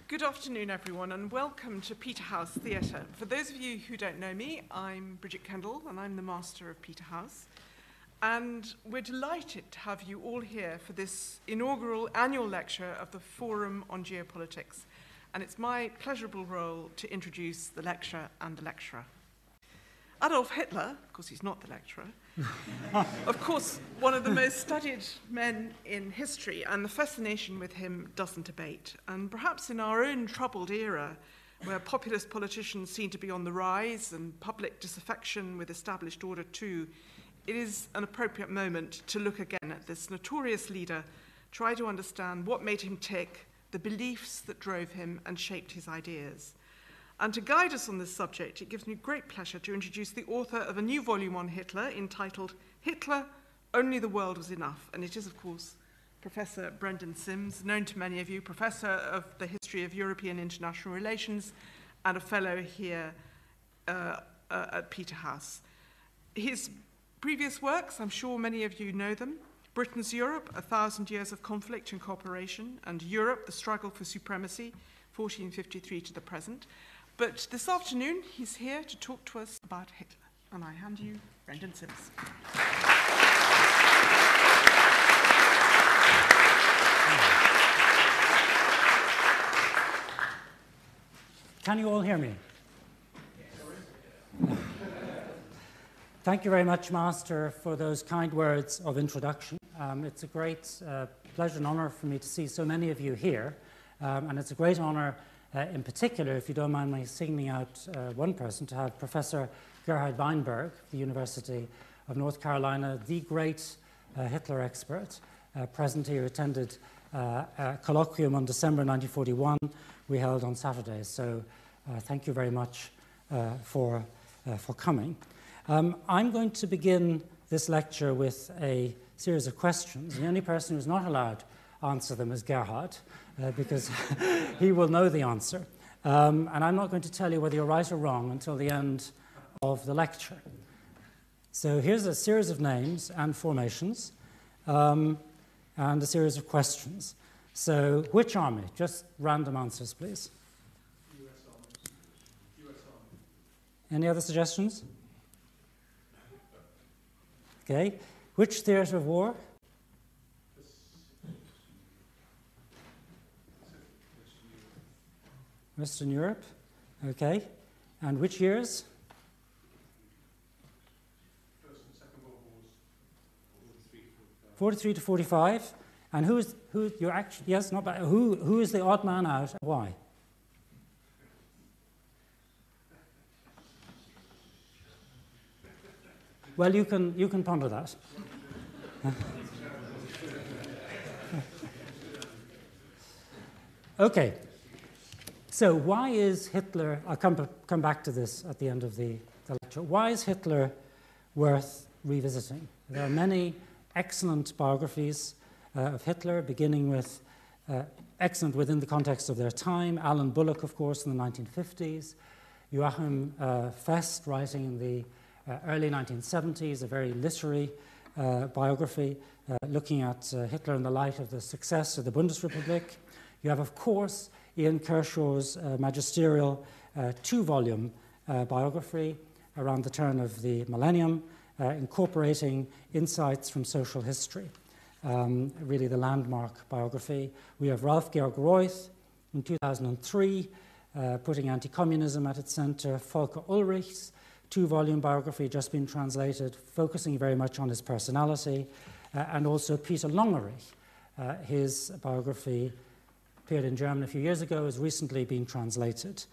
Good afternoon, everyone, and welcome to Peterhouse Theatre. For those of you who don't know me, I'm Bridget Kendall, and I'm the master of Peterhouse. And we're delighted to have you all here for this inaugural annual lecture of the Forum on Geopolitics. And it's my pleasurable role to introduce the lecturer and the lecturer. Adolf Hitler, of course he's not the lecturer, of course one of the most studied men in history, and the fascination with him doesn't abate. And perhaps in our own troubled era, where populist politicians seem to be on the rise and public disaffection with established order too, it is an appropriate moment to look again at this notorious leader, try to understand what made him tick, the beliefs that drove him and shaped his ideas. And to guide us on this subject, it gives me great pleasure to introduce the author of a new volume on Hitler entitled Hitler, Only the World Was Enough. And it is, of course, Professor Brendan Sims, known to many of you, Professor of the History of European International Relations and a fellow here at Peterhouse. His previous works, I'm sure many of you know them, Britain's Europe, 1,000 Years of Conflict and Cooperation, and Europe, the Struggle for Supremacy, 1453 to the present. But this afternoon, he's here to talk to us about Hitler. And I hand you Brendan Sims. Can you all hear me? Thank you very much, Master, for those kind words of introduction. It's a great pleasure and honor for me to see so many of you here. And it's a great honor, in particular, if you don't mind my singling out one person, to have Professor Gerhard Weinberg of the University of North Carolina, the great Hitler expert, present here, attended a colloquium on December 1941 we held on Saturday. So thank you very much for coming. I'm going to begin this lecture with a series of questions. The only person who's not allowed to answer them is Gerhard, because he will know the answer. And I'm not going to tell you whether you're right or wrong until the end of the lecture. So here's a series of names and formations, and a series of questions. So which army? Just random answers, please. US Army. US Army. Any other suggestions? Okay. Which theatre of war? Western Europe, okay. And which years? First and Second World Wars, 43 to 45. And who you're actually, yes, not bad. Who is the odd man out and why? Well, you can ponder that. Okay. So why is Hitler, I'll come back to this at the end of the lecture, why is Hitler worth revisiting? There are many excellent biographies of Hitler, beginning with excellent within the context of their time. Alan Bullock, of course, in the 1950s. Joachim Fest, writing in the early 1970s, a very literary biography, looking at Hitler in the light of the success of the Bundesrepublik. You have, of course, Ian Kershaw's magisterial two-volume biography around the turn of the millennium, incorporating insights from social history, really the landmark biography. We have Ralph Georg Reuth in 2003, putting anti-communism at its center. Volker Ulrich's two-volume biography, just been translated, focusing very much on his personality. And also Peter Longerich, his biography appeared in German a few years ago, has recently been translated.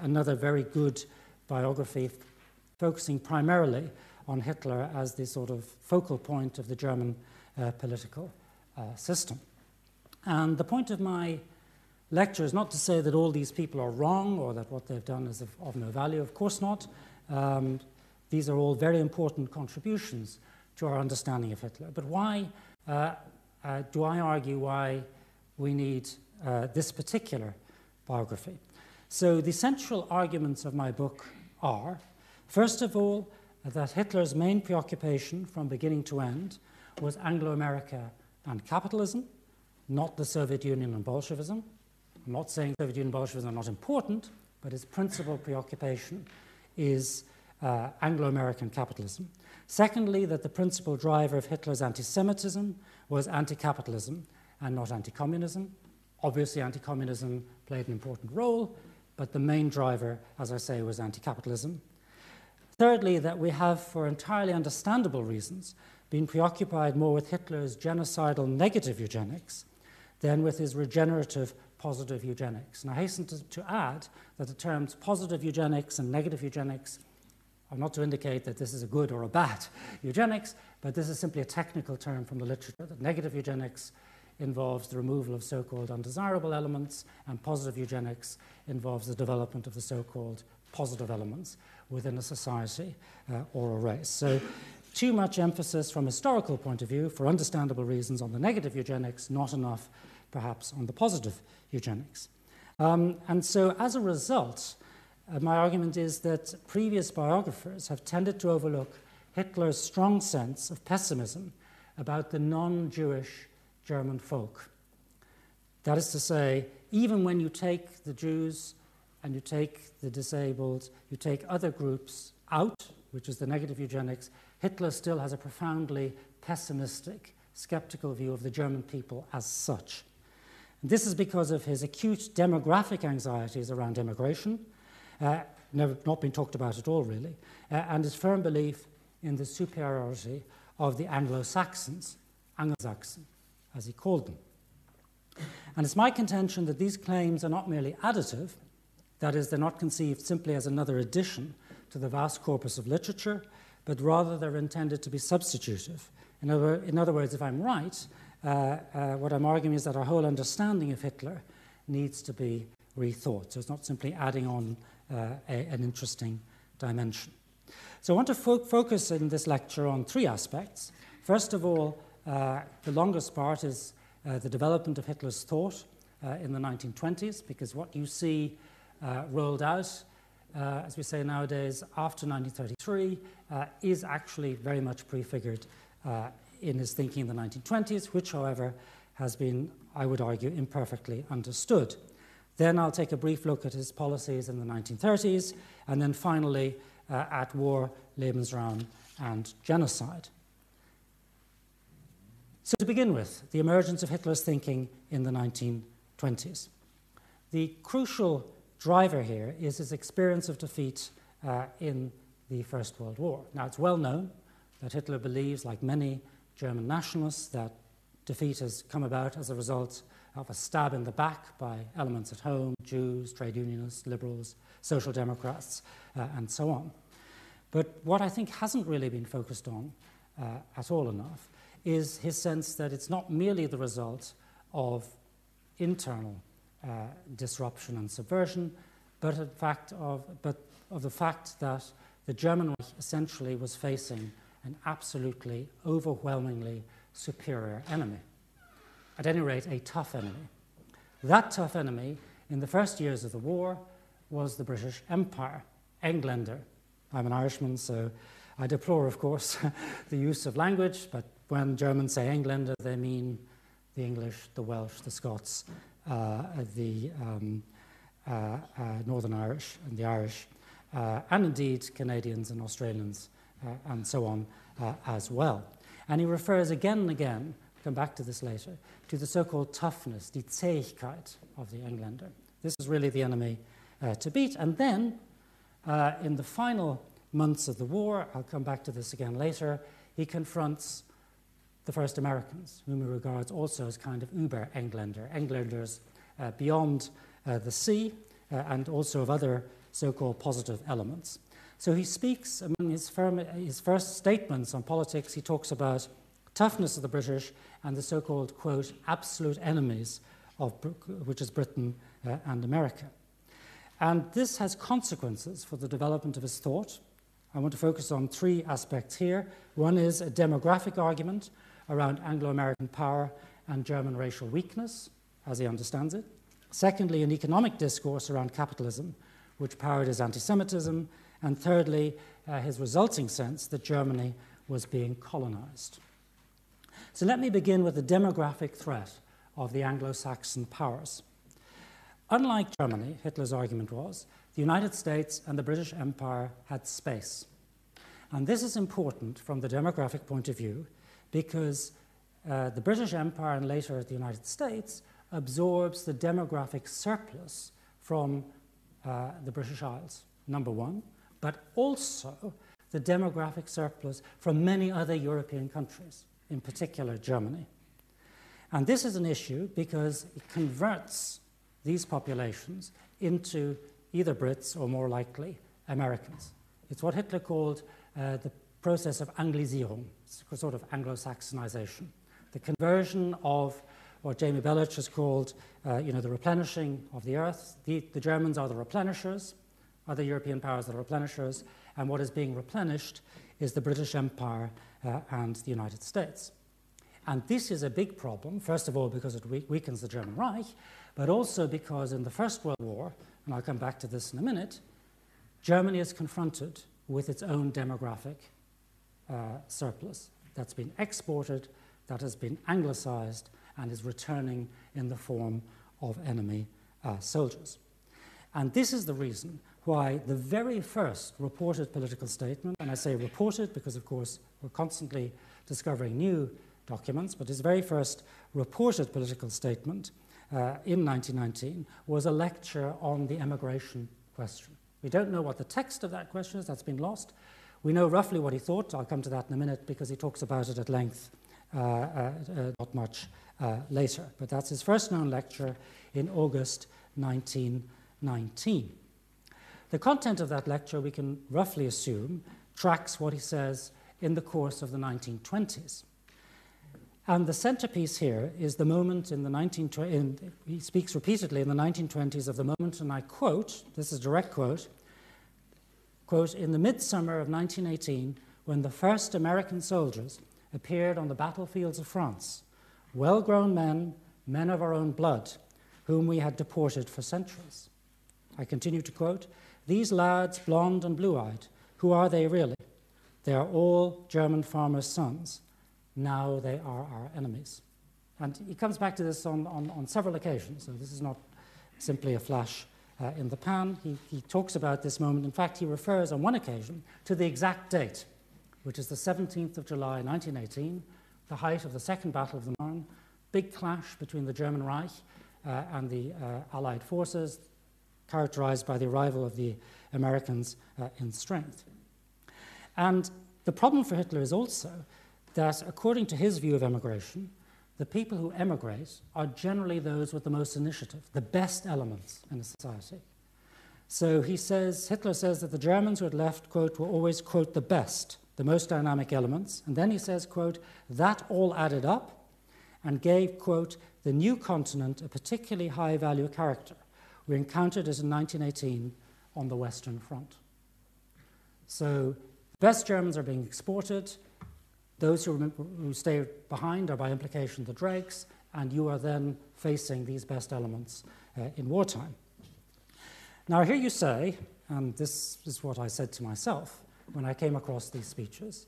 Another very good biography focusing primarily on Hitler as the sort of focal point of the German political system. And the point of my lecture is not to say that all these people are wrong or that what they've done is of no value. Of course not. These are all very important contributions to our understanding of Hitler. But why do I argue why we need this particular biography? So the central arguments of my book are, first of all, that Hitler's main preoccupation from beginning to end was Anglo-America and capitalism, not the Soviet Union and Bolshevism. I'm not saying Soviet Union Bolshevism are not important, but his principal preoccupation is Anglo-American capitalism. Secondly, that the principal driver of Hitler's anti-Semitism was anti-capitalism and not anti-communism. Obviously, anti-communism played an important role, but the main driver, as I say, was anti-capitalism. Thirdly, that we have, for entirely understandable reasons, been preoccupied more with Hitler's genocidal negative eugenics than with his regenerative positive eugenics. And I hasten to add that the terms positive eugenics and negative eugenics are not to indicate that this is a good or a bad eugenics, but this is simply a technical term from the literature, that negative eugenics involves the removal of so-called undesirable elements, and positive eugenics involves the development of the so-called positive elements within a society or a race. So too much emphasis from a historical point of view, for understandable reasons, on the negative eugenics, not enough perhaps on the positive eugenics. And so as a result, my argument is that previous biographers have tended to overlook Hitler's strong sense of pessimism about the non-Jewish German folk. That is to say, even when you take the Jews and you take the disabled, you take other groups out, which is the negative eugenics, Hitler still has a profoundly pessimistic, skeptical view of the German people as such. And this is because of his acute demographic anxieties around immigration, never not been talked about at all really, and his firm belief in the superiority of the Anglo-Saxons, Anglo-Saxon, as he called them. And it's my contention that these claims are not merely additive, that is, they're not conceived simply as another addition to the vast corpus of literature, but rather they're intended to be substitutive. In other words, if I'm right, what I'm arguing is that our whole understanding of Hitler needs to be rethought. So it's not simply adding on an interesting dimension. So I want to focus in this lecture on three aspects. First of all, the longest part is the development of Hitler's thought in the 1920s, because what you see rolled out, as we say nowadays, after 1933, is actually very much prefigured in his thinking in the 1920s, which, however, has been, I would argue, imperfectly understood. Then I'll take a brief look at his policies in the 1930s, and then finally at war, Lebensraum, and genocide. So to begin with, the emergence of Hitler's thinking in the 1920s. The crucial driver here is his experience of defeat in the First World War. Now, it's well known that Hitler believes, like many German nationalists, that defeat has come about as a result of a stab in the back by elements at home, Jews, trade unionists, liberals, social democrats, and so on. But what I think hasn't really been focused on at all enough is his sense that it's not merely the result of internal disruption and subversion, but of the fact that the German Reich essentially was facing an absolutely, overwhelmingly superior enemy. At any rate, a tough enemy. That tough enemy, in the first years of the war, was the British Empire, Engländer. I'm an Irishman, so I deplore, of course, the use of language, but when Germans say Engländer, they mean the English, the Welsh, the Scots, the Northern Irish and the Irish, and indeed Canadians and Australians and so on as well. And he refers again and again, come back to this later, to the so-called toughness, die Zähigkeit of the Engländer. This is really the enemy to beat. And then, in the final months of the war, I'll come back to this again later, he confronts the first Americans, whom he regards also as kind of Uber-Engländer, Engländers beyond the sea, and also of other so-called positive elements. So he speaks, among his first statements on politics, he talks about toughness of the British and the so-called, quote, absolute enemies of which is Britain and America. And this has consequences for the development of his thought. I want to focus on three aspects here. One is a demographic argument around Anglo-American power and German racial weakness, as he understands it. Secondly, an economic discourse around capitalism, which powered his anti-Semitism. And thirdly, his resulting sense that Germany was being colonized. So let me begin with the demographic threat of the Anglo-Saxon powers. unlike Germany, Hitler's argument was, the United States and the British Empire had space. And this is important from the demographic point of view because the British Empire and later the United States absorbs the demographic surplus from the British Isles, number one, but also the demographic surplus from many other European countries, in particular Germany. And this is an issue because it converts these populations into either Brits or more likely Americans. It's what Hitler called the process of Anglisierung, a sort of Anglo-Saxonization, the conversion of what Jamie Bellich has called the replenishing of the earth. The Germans are the replenishers, other European powers are the replenishers, and what is being replenished is the British Empire and the United States. And this is a big problem, first of all because it weakens the German Reich, but also because in the First World War, and I'll come back to this in a minute, Germany is confronted with its own demographic surplus that's been exported, that has been anglicized, and is returning in the form of enemy soldiers. And this is the reason why the very first reported political statement, and I say reported because, of course, we're constantly discovering new documents, but his very first reported political statement in 1919 was a lecture on the emigration question. We don't know what the text of that question is, that's been lost. We know roughly what he thought. I'll come to that in a minute because he talks about it at length not much later. But that's his first known lecture in August 1919. The content of that lecture, we can roughly assume, tracks what he says in the course of the 1920s. And the centerpiece here is the moment in the 1920s, he speaks repeatedly in the 1920s of the moment, and I quote, this is a direct quote, in the midsummer of 1918, when the first American soldiers appeared on the battlefields of France, well-grown men, men of our own blood, whom we had deported for centuries. I continue to quote, these lads, blonde and blue-eyed, who are they really? They are all German farmers' sons. Now they are our enemies. And he comes back to this on several occasions, so this is not simply a flash in the pan. He talks about this moment. In fact, he refers on one occasion to the exact date, which is the 17th of July, 1918, the height of the Second Battle of the Marne, big clash between the German Reich and the Allied forces, characterized by the arrival of the Americans in strength. And the problem for Hitler is also that, according to his view of emigration, the people who emigrate are generally those with the most initiative, the best elements in a society. So Hitler says that the Germans who had left, quote, were always, quote, the best, the most dynamic elements. And then he says, quote, that all added up and gave, quote, the new continent a particularly high-value character. We encountered it in 1918 on the Western Front. So the best Germans are being exported. Those who stay behind are by implication the dregs, and you are then facing these best elements in wartime. Now here you say, and this is what I said to myself when I came across these speeches,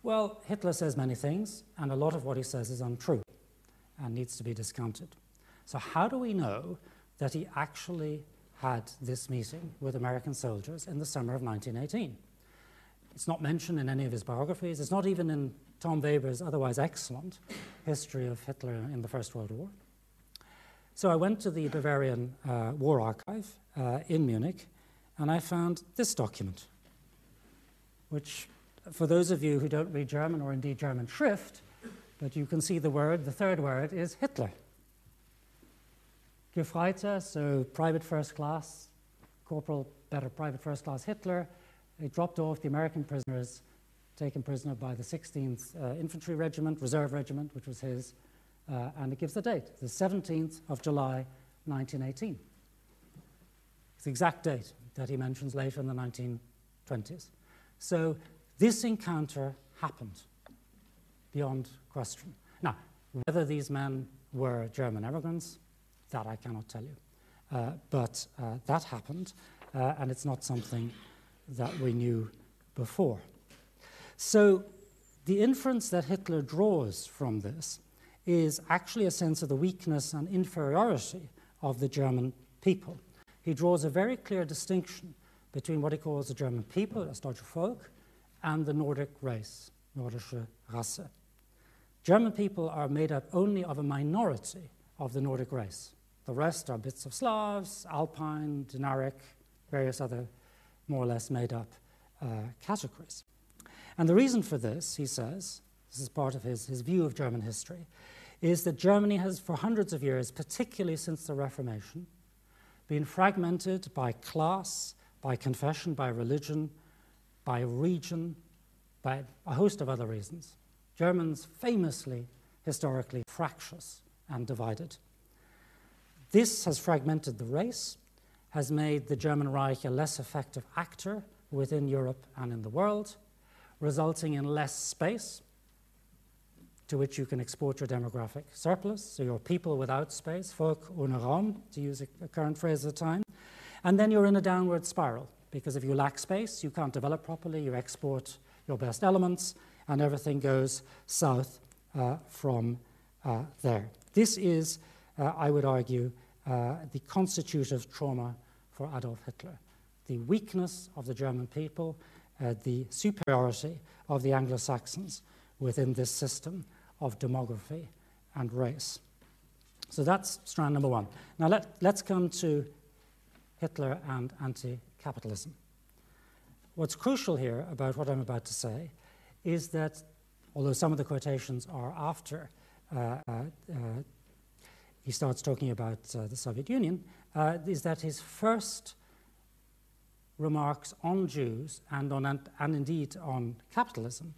well, Hitler says many things, and a lot of what he says is untrue and needs to be discounted. So how do we know that he actually had this meeting with American soldiers in the summer of 1918? It's not mentioned in any of his biographies. It's not even in Tom Weber's otherwise excellent history of Hitler in the First World War. So I went to the Bavarian War Archive in Munich, and I found this document, which, for those of you who don't read German or indeed German Schrift, but you can see the word, the third word is Hitler. Gefreiter, so private first class, corporal, better private first class Hitler. He dropped off the American prisoners taken prisoner by the 16th Infantry Regiment, Reserve Regiment, which was his, and it gives the date, the 17th of July, 1918. It's the exact date that he mentions later in the 1920s. So this encounter happened, beyond question. Now, whether these men were German immigrants, that I cannot tell you. But that happened, and it's not something that we knew before. So the inference that Hitler draws from this is actually a sense of the weakness and inferiority of the German people. He draws a very clear distinction between what he calls the German people, das deutsche Volk, and the Nordic race, Nordische Rasse. German people are made up only of a minority of the Nordic race. The rest are bits of Slavs, Alpine, Dinaric, various other more or less made up categories. And the reason for this, he says, this is part of his view of German history, is that Germany has for hundreds of years, particularly since the Reformation, been fragmented by class, by confession, by religion, by region, by a host of other reasons. Germans famously, historically, fractious and divided. This has fragmented the race, has made the German Reich a less effective actor within Europe and in the world, resulting in less space to which you can export your demographic surplus, so you're people without space, Volk ohne Raum, to use a current phrase at the time, and then you're in a downward spiral, because if you lack space, you can't develop properly, you export your best elements, and everything goes south from there. This is, I would argue, the constitutive trauma for Adolf Hitler. The weakness of the German people, the superiority of the Anglo-Saxons within this system of demography and race. So that's strand number one. Now let's come to Hitler and anti-capitalism. What's crucial here about what I'm about to say is that, although some of the quotations are after he starts talking about the Soviet Union, is that his first remarks on Jews and indeed on capitalism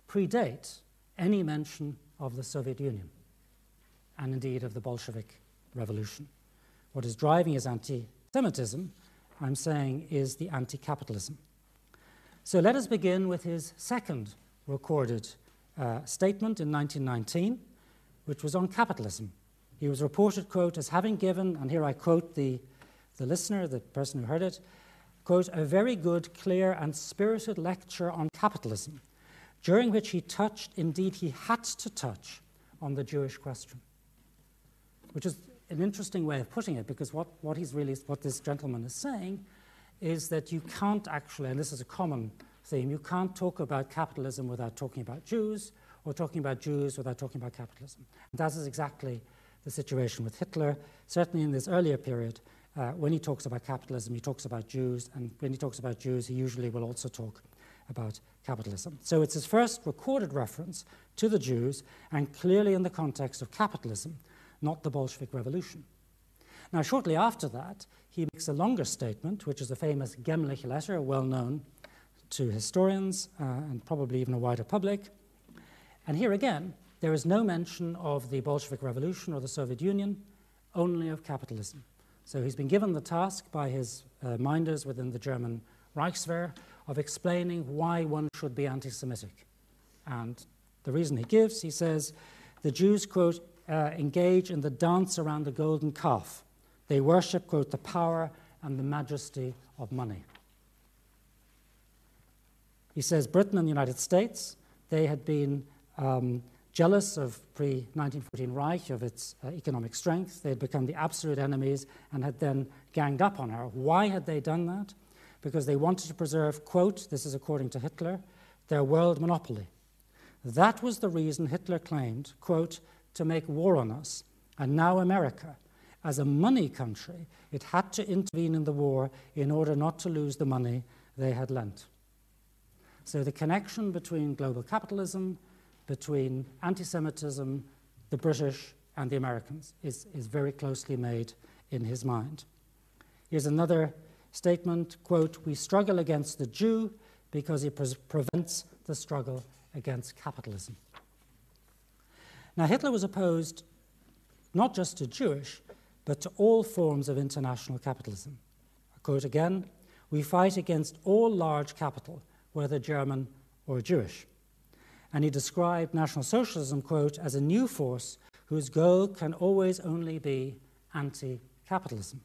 predate any mention of the Soviet Union and indeed of the Bolshevik Revolution. What is driving his anti-Semitism, I'm saying, is the anti-capitalism. So let us begin with his second recorded statement in 1919, which was on capitalism. He was reported, quote, as having given, and here I quote the listener, the person who heard it, quote, a very good, clear, and spirited lecture on capitalism, during which he touched, indeed he had to touch, on the Jewish question. Which is an interesting way of putting it, because what this gentleman is saying is that you can't actually, and this is a common theme, you can't talk about capitalism without talking about Jews, or talking about Jews without talking about capitalism. And that is exactly the situation with Hitler, certainly in this earlier period. When he talks about capitalism, he talks about Jews, and when he talks about Jews, he usually will also talk about capitalism. So it's his first recorded reference to the Jews, and clearly in the context of capitalism, not the Bolshevik Revolution. Now, shortly after that, he makes a longer statement, which is a famous Gemlich letter, well known to historians and probably even a wider public. And here again, there is no mention of the Bolshevik Revolution or the Soviet Union, only of capitalism. So he's been given the task by his minders within the German Reichswehr of explaining why one should be anti-Semitic. And the reason he gives, he says, the Jews, quote, engage in the dance around the golden calf. They worship, quote, the power and the majesty of money. He says Britain and the United States, they had been jealous of pre-1914 Reich, of its economic strength. They had become the absolute enemies and had then ganged up on her. Why had they done that? Because they wanted to preserve, quote, this is according to Hitler, their world monopoly. That was the reason Hitler claimed, quote, to make war on us. And now America, as a money country, it had to intervene in the war in order not to lose the money they had lent. So the connection between global capitalism, between anti-Semitism, the British, and the Americans is very closely made in his mind. Here's another statement, quote, we struggle against the Jew because he prevents the struggle against capitalism. Now, Hitler was opposed not just to Jewish, but to all forms of international capitalism. I quote again, we fight against all large capital, whether German or Jewish. And he described National Socialism, quote, as a new force whose goal can always only be anti-capitalism.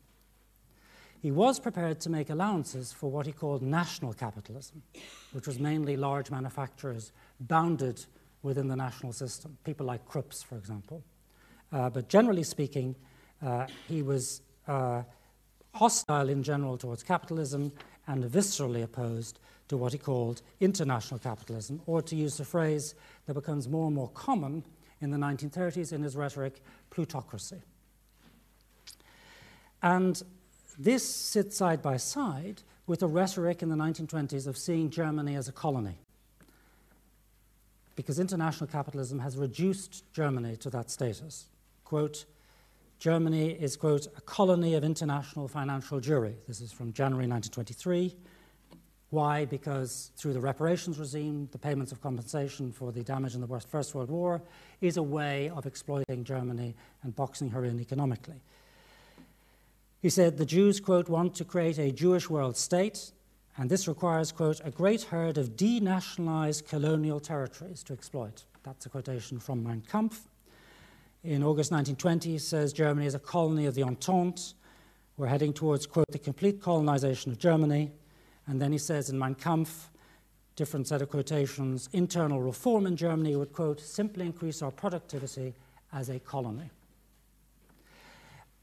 He was prepared to make allowances for what he called national capitalism, which was mainly large manufacturers bounded within the national system, people like Krupps, for example. But generally speaking, he was hostile in general towards capitalism, and viscerally opposed to what he called international capitalism, or to use a phrase that becomes more and more common in the 1930s in his rhetoric, plutocracy. And this sits side by side with a rhetoric in the 1920s of seeing Germany as a colony, because international capitalism has reduced Germany to that status. Quote, Germany is, quote, a colony of international financial Jewry. This is from January 1923. Why? Because through the reparations regime, the payments of compensation for the damage in the First World War is a way of exploiting Germany and boxing her in economically. He said the Jews, quote, want to create a Jewish world state, and this requires, quote, a great herd of denationalized colonial territories to exploit. That's a quotation from Mein Kampf. In August 1920, he says Germany is a colony of the Entente. We're heading towards, quote, the complete colonization of Germany. And then he says in Mein Kampf, different set of quotations, internal reform in Germany would, quote, simply increase our productivity as a colony.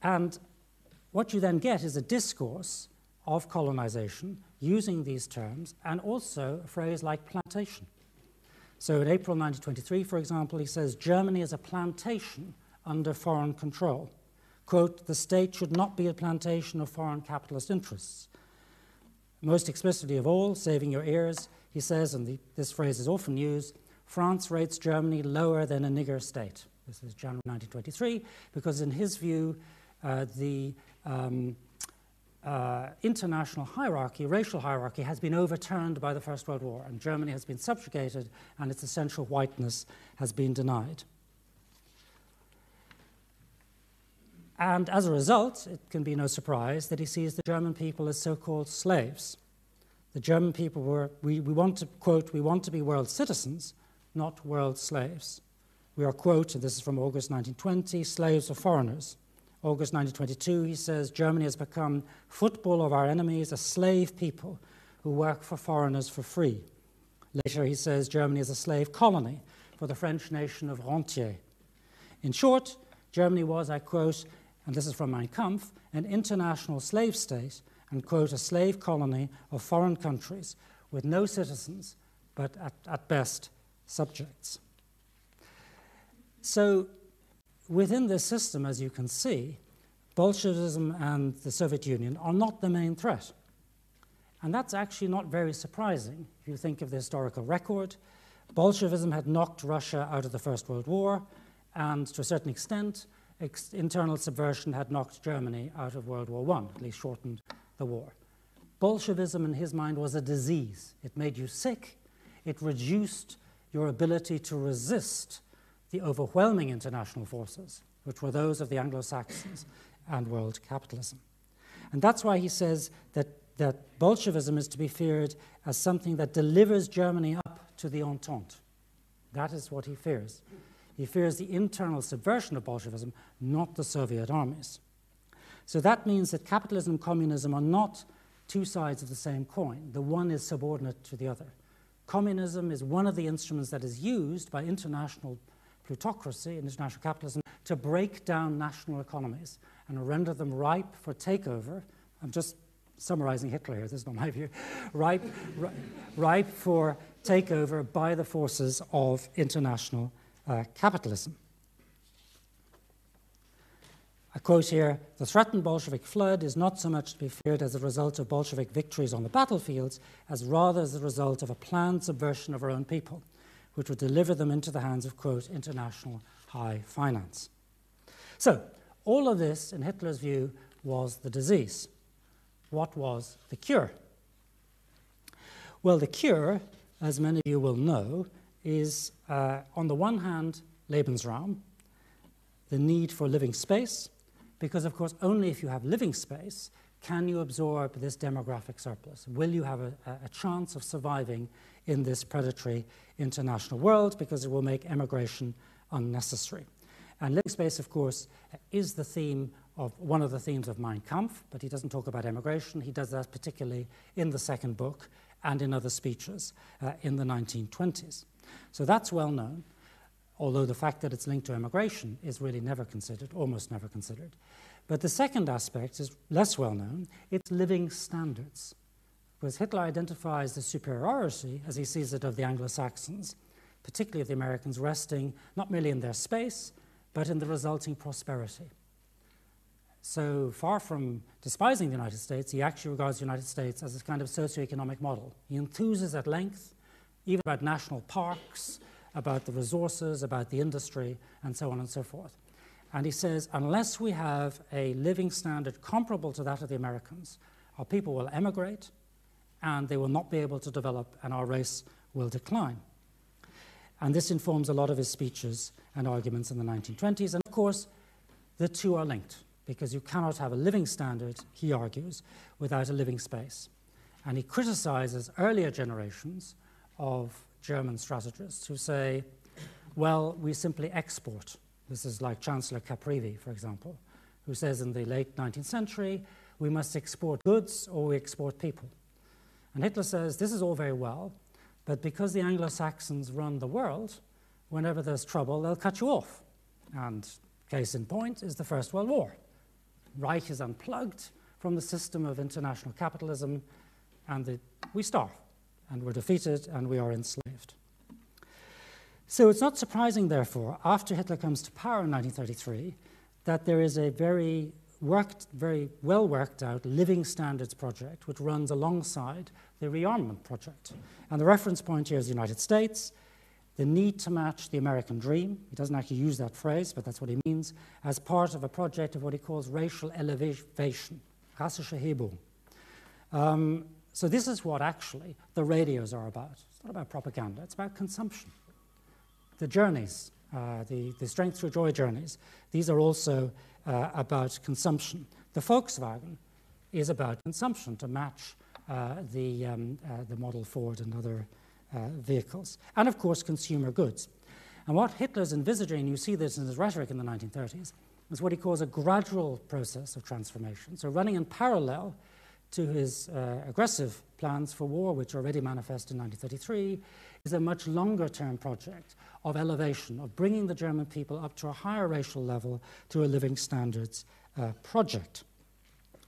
And what you then get is a discourse of colonization using these terms, and also a phrase like plantation. So in April 1923, for example, he says, Germany is a plantation under foreign control. Quote, the state should not be a plantation of foreign capitalist interests. Most explicitly of all, saving your ears, he says, and this phrase is often used, France rates Germany lower than a nigger state. This is January 1923, because in his view, the international hierarchy, racial hierarchy, has been overturned by the First World War, and Germany has been subjugated, and its essential whiteness has been denied. And as a result, it can be no surprise that he sees the German people as so-called slaves. The German people we want to, quote, we want to be world citizens, not world slaves. We are, quote, and this is from August 1920, slaves of foreigners. August 1922, he says, Germany has become football of our enemies, a slave people who work for foreigners for free. Later, he says, Germany is a slave colony for the French nation of rentiers. In short, Germany was, I quote, and this is from Mein Kampf, an international slave state and, quote, a slave colony of foreign countries with no citizens, but at best, subjects. So within this system, as you can see, Bolshevism and the Soviet Union are not the main threat. And that's actually not very surprising if you think of the historical record. Bolshevism had knocked Russia out of the First World War, and to a certain extent, internal subversion had knocked Germany out of World War I, at least shortened the war. Bolshevism, in his mind, was a disease. It made you sick. It reduced your ability to resist the overwhelming international forces, which were those of the Anglo-Saxons and world capitalism. And that's why he says that Bolshevism is to be feared as something that delivers Germany up to the Entente. That is what he fears. He fears the internal subversion of Bolshevism, not the Soviet armies. So that means that capitalism and communism are not two sides of the same coin. The one is subordinate to the other. Communism is one of the instruments that is used by international plutocracy, international capitalism, to break down national economies and render them ripe for takeover. I'm just summarizing Hitler here, this is not my view. Ripe for takeover by the forces of international capitalism. I quote here, the threatened Bolshevik flood is not so much to be feared as a result of Bolshevik victories on the battlefields, as rather as a result of a planned subversion of our own people, which would deliver them into the hands of, quote, international high finance. So, all of this, in Hitler's view, was the disease. What was the cure? Well, the cure, as many of you will know, is, on the one hand, Lebensraum, the need for living space, because, of course, only if you have living space can you absorb this demographic surplus. Will you have a chance of surviving in this predatory international world, because it will make emigration unnecessary. And living space, of course, is the theme of one of the themes of Mein Kampf, but he doesn't talk about emigration. He does that particularly in the second book and in other speeches in the 1920s. So that's well known, although the fact that it's linked to emigration is really never considered, almost never considered. But the second aspect is less well known. It's living standards. Because Hitler identifies the superiority, as he sees it, of the Anglo-Saxons, particularly of the Americans, resting not merely in their space, but in the resulting prosperity. So far from despising the United States, he actually regards the United States as a kind of socioeconomic model. He enthuses at length, even about national parks, about the resources, about the industry, and so on and so forth. And he says, unless we have a living standard comparable to that of the Americans, our people will emigrate, and they will not be able to develop, and our race will decline. And this informs a lot of his speeches and arguments in the 1920s. And of course, the two are linked, because you cannot have a living standard, he argues, without a living space. And he criticizes earlier generations of German strategists who say, well, we simply export. This is like Chancellor Caprivi, for example, who says in the late 19th century, we must export goods or we export people. And Hitler says, this is all very well, but because the Anglo-Saxons run the world, whenever there's trouble, they'll cut you off. And case in point is the First World War. Reich is unplugged from the system of international capitalism, and we starve, and we're defeated, and we are enslaved. So it's not surprising, therefore, after Hitler comes to power in 1933, that there is a very well worked out living standards project which runs alongside the rearmament project. And the reference point here is the United States, the need to match the American dream. He doesn't actually use that phrase, but that's what he means, as part of a project of what he calls racial elevation, rassische Hebung. So this is what actually the radios are about. It's not about propaganda, it's about consumption. The journeys, the Strength Through Joy journeys, these are also about consumption. The Volkswagen is about consumption to match the Model Ford and other vehicles. And of course, consumer goods. And what Hitler's envisaging, you see this in his rhetoric in the 1930s, is what he calls a gradual process of transformation. So running in parallel to his aggressive plans for war, which already manifest in 1933, is a much longer-term project of elevation, of bringing the German people up to a higher racial level, to a living standards project.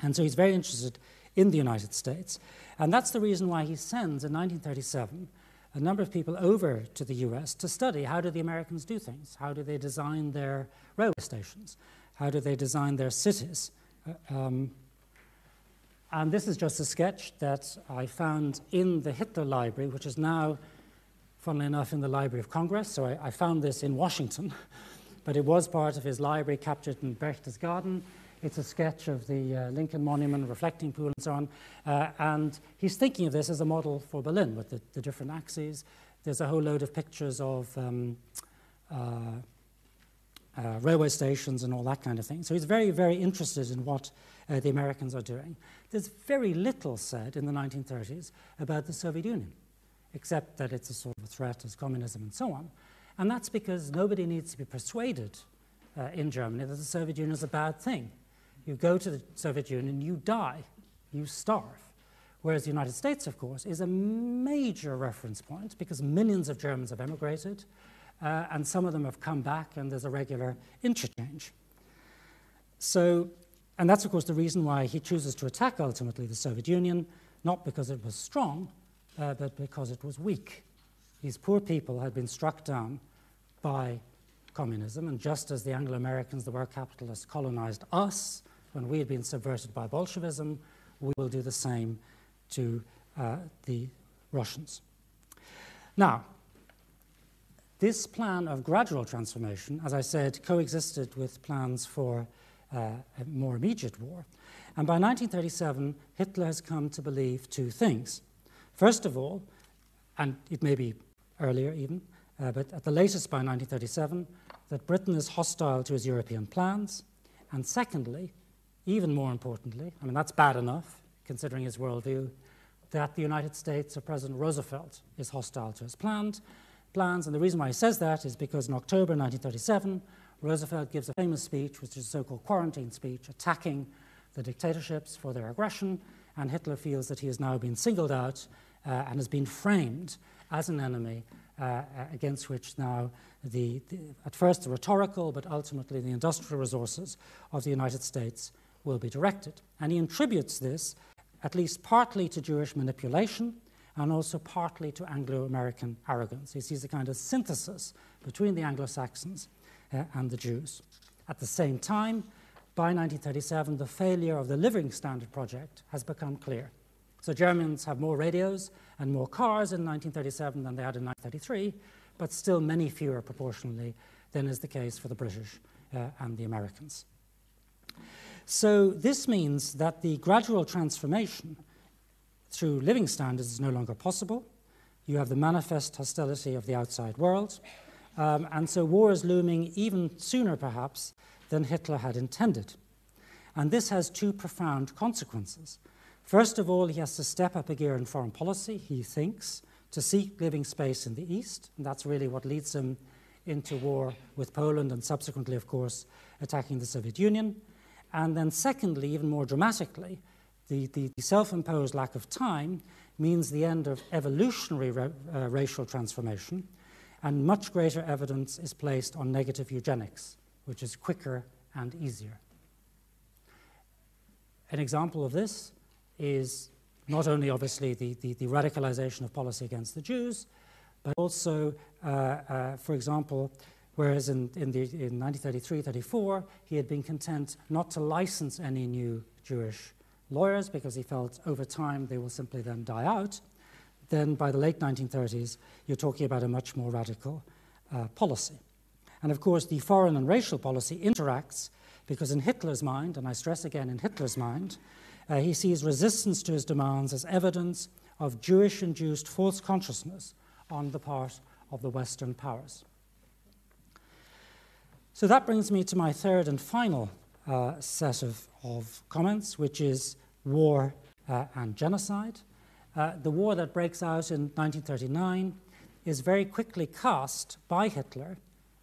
And so he's very interested in the United States. And that's the reason why he sends, in 1937, a number of people over to the US to study how do the Americans do things? How do they design their railway stations? How do they design their cities? And this is just a sketch that I found in the Hitler Library, which is now, funnily enough, in the Library of Congress. So I found this in Washington, but it was part of his library captured in Berchtesgaden. It's a sketch of the Lincoln Monument, reflecting pool, and so on. And he's thinking of this as a model for Berlin with the different axes. There's a whole load of pictures of railway stations and all that kind of thing. So he's very, very interested in what the Americans are doing. There's very little said in the 1930s about the Soviet Union, except that it's a sort of a threat as communism and so on. And that's because nobody needs to be persuaded in Germany that the Soviet Union is a bad thing. You go to the Soviet Union, you die, you starve. Whereas the United States, of course, is a major reference point because millions of Germans have emigrated, and some of them have come back, and there's a regular interchange. So, and that's, of course, the reason why he chooses to attack, ultimately, the Soviet Union, not because it was strong, but because it was weak. These poor people had been struck down by communism, and just as the Anglo-Americans, the work capitalists, colonized us when we had been subverted by Bolshevism, we will do the same to the Russians. Now, this plan of gradual transformation, as I said, coexisted with plans for a more immediate war. And by 1937, Hitler has come to believe two things. First of all, and it may be earlier even, but at the latest by 1937, that Britain is hostile to his European plans. And secondly, even more importantly, I mean, that's bad enough, considering his worldview, that the United States of President Roosevelt is hostile to his plans. And the reason why he says that is because in October 1937, Roosevelt gives a famous speech, which is a so-called quarantine speech, attacking the dictatorships for their aggression, and Hitler feels that he has now been singled out and has been framed as an enemy against which now at first the rhetorical but ultimately the industrial resources of the United States will be directed. And he attributes this at least partly to Jewish manipulation and also partly to Anglo-American arrogance. He sees a kind of synthesis between the Anglo-Saxons and the Jews. At the same time, by 1937, the failure of the Living Standard project has become clear. So Germans have more radios and more cars in 1937 than they had in 1933, but still many fewer proportionally than is the case for the British and the Americans. So this means that the gradual transformation through living standards is no longer possible. You have the manifest hostility of the outside world, and so war is looming even sooner perhaps than Hitler had intended. And this has two profound consequences. First of all, he has to step up a gear in foreign policy, he thinks, to seek living space in the East, and that's really what leads him into war with Poland and subsequently, of course, attacking the Soviet Union. And then secondly, even more dramatically, the self-imposed lack of time means the end of evolutionary racial transformation, and much greater evidence is placed on negative eugenics, which is quicker and easier. An example of this is not only obviously the radicalization of policy against the Jews, but also, for example, whereas in 1933-34, he had been content not to license any new Jewish lawyers because he felt over time they will simply then die out, then by the late 1930s, you're talking about a much more radical policy. And of course, the foreign and racial policy interacts because in Hitler's mind, and I stress again in Hitler's mind, he sees resistance to his demands as evidence of Jewish-induced false consciousness on the part of the Western powers. So that brings me to my third and final set of comments, which is war and genocide. The war that breaks out in 1939 is very quickly cast by Hitler,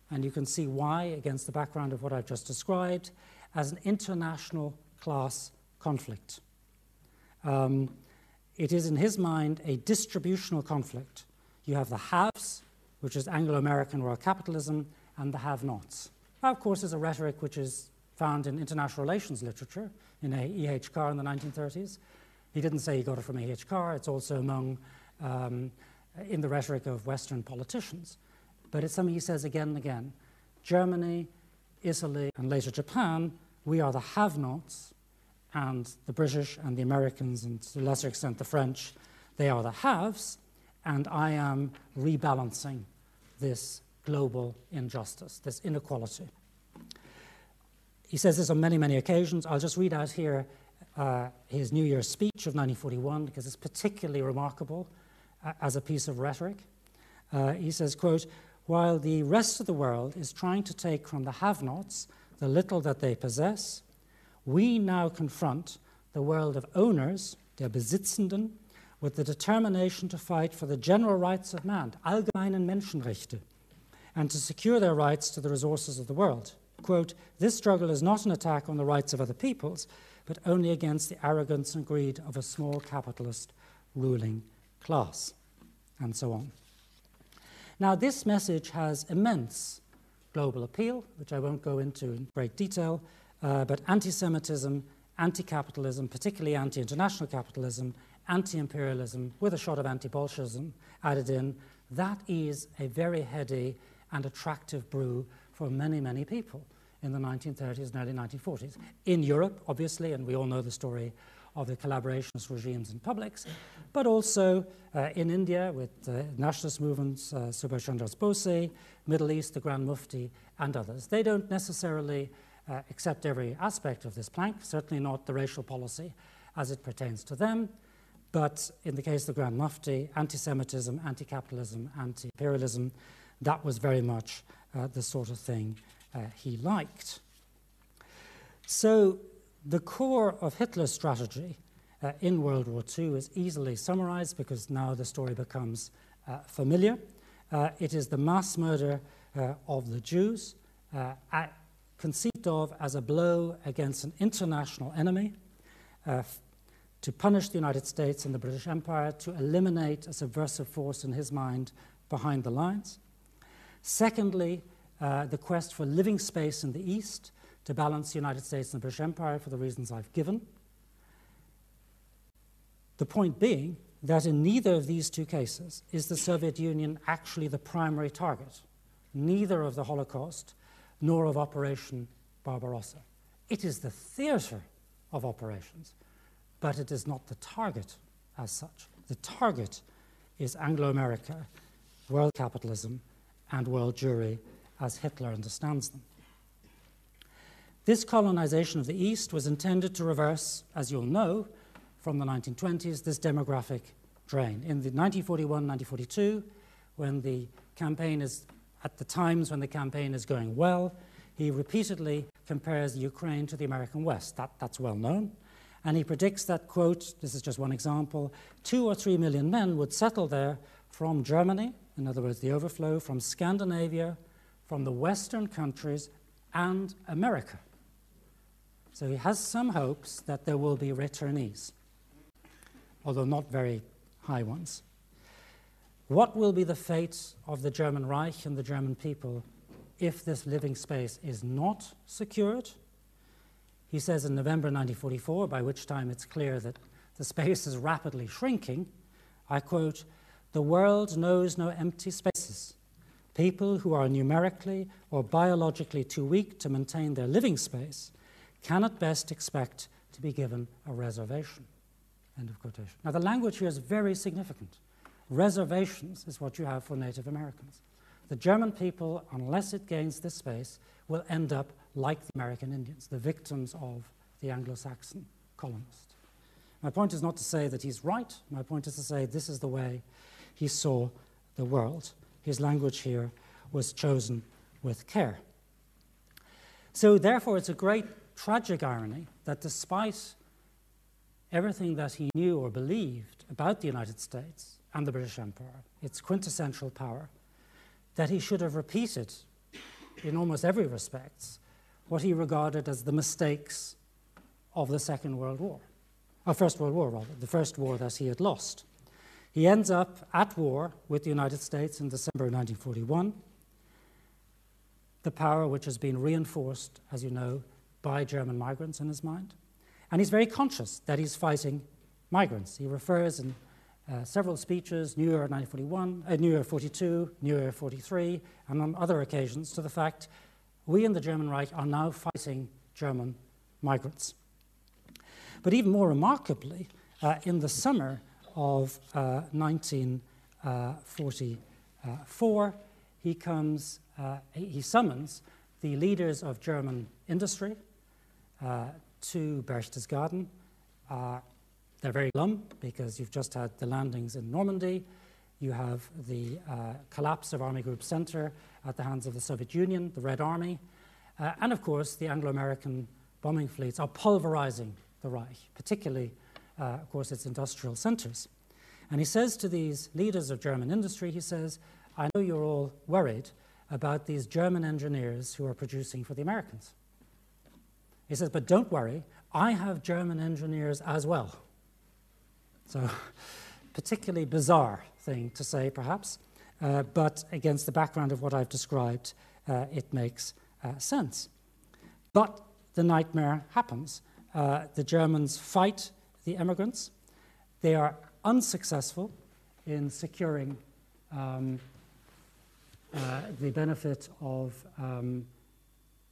and you can see why against the background of what I've just described, as an international class conflict. It is in his mind a distributional conflict. You have the haves, which is Anglo-American world capitalism, and the have-nots. That, of course, is a rhetoric which is found in international relations literature, in E.H. Carr in the 1930s. He didn't say he got it from E.H. Carr. It's also among, in the rhetoric of Western politicians. But it's something he says again and again. Germany, Italy, and later Japan, we are the have-nots, and the British and the Americans, and to a lesser extent the French, they are the haves, and I am rebalancing this global injustice, this inequality. He says this on many, many occasions. I'll just read out here his New Year's speech of 1941, because it's particularly remarkable as a piece of rhetoric. He says, quote, "While the rest of the world is trying to take from the have-nots the little that they possess, we now confront the world of owners, der Besitzenden, with the determination to fight for the general rights of man, allgemeinen Menschenrechte, and to secure their rights to the resources of the world. Quote, this struggle is not an attack on the rights of other peoples, but only against the arrogance and greed of a small capitalist ruling class," and so on. Now, this message has immense global appeal, which I won't go into in great detail, but anti-Semitism, anti-capitalism, particularly anti-international capitalism, anti-imperialism, with a shot of anti-Bolshevism added in, that is a very heady and attractive brew for many, many people in the 1930s and early 1940s. In Europe, obviously, and we all know the story of the collaborationist regimes and publics, but also in India with nationalist movements, Subhash Chandra Bose, Middle East, the Grand Mufti, and others. They don't necessarily accept every aspect of this plank, certainly not the racial policy as it pertains to them, but in the case of the Grand Mufti, anti-Semitism, anti-capitalism, anti-imperialism, that was very much the sort of thing he liked. So the core of Hitler's strategy in World War II is easily summarized because now the story becomes familiar. It is the mass murder of the Jews, conceived of as a blow against an international enemy, to punish the United States and the British Empire, to eliminate a subversive force in his mind behind the lines. Secondly, the quest for living space in the East to balance the United States and the British Empire for the reasons I've given. The point being that in neither of these two cases is the Soviet Union actually the primary target, neither of the Holocaust nor of Operation Barbarossa. It is the theater of operations, but it is not the target as such. The target is Anglo-America, world capitalism, and world Jewry as Hitler understands them. This colonization of the East was intended to reverse, as you'll know, from the 1920s, this demographic drain. In the 1941-1942, when the campaign is, at the times when the campaign is going well, he repeatedly compares Ukraine to the American West. That's well known. And he predicts that, quote, this is just one example, 2 or 3 million men would settle there from Germany, in other words, the overflow, from Scandinavia, from the Western countries, and America. So he has some hopes that there will be returnees, although not very high ones. What will be the fate of the German Reich and the German people if this living space is not secured? He says in November 1944, by which time it's clear that the space is rapidly shrinking, I quote, "The world knows no empty spaces. People who are numerically or biologically too weak to maintain their living space can at best expect to be given a reservation." End of quotation. Now, the language here is very significant. Reservations is what you have for Native Americans. The German people, unless it gains this space, will end up like the American Indians, the victims of the Anglo-Saxon colonists. My point is not to say that he's right. My point is to say this is the way he saw the world. His language here was chosen with care. So therefore, it's a great tragic irony that despite everything that he knew or believed about the United States and the British Empire, its quintessential power, that he should have repeated, in almost every respect, what he regarded as the mistakes of the Second World War, or First World War, rather, the first war that he had lost. He ends up at war with the United States in December 1941, the power which has been reinforced, as you know, by German migrants in his mind. And he's very conscious that he's fighting migrants. He refers in several speeches, New Year 1941, New Year 42, New Year 43, and on other occasions to the fact we in the German Reich are now fighting German migrants. But even more remarkably, in the summer of 1944, he summons the leaders of German industry to Berchtesgaden. They're very glum because you've just had the landings in Normandy. You have the collapse of Army Group Center at the hands of the Soviet Union, the Red Army. And of course, the Anglo-American bombing fleets are pulverizing the Reich, particularly, of course, its industrial centers. And he says to these leaders of German industry, he says, I know you're all worried about these German engineers who are producing for the Americans. He says, but don't worry, I have German engineers as well. So, particularly bizarre thing to say, perhaps, but against the background of what I've described, it makes sense. But the nightmare happens. The Germans fight the immigrants. They are unsuccessful in securing the benefit of...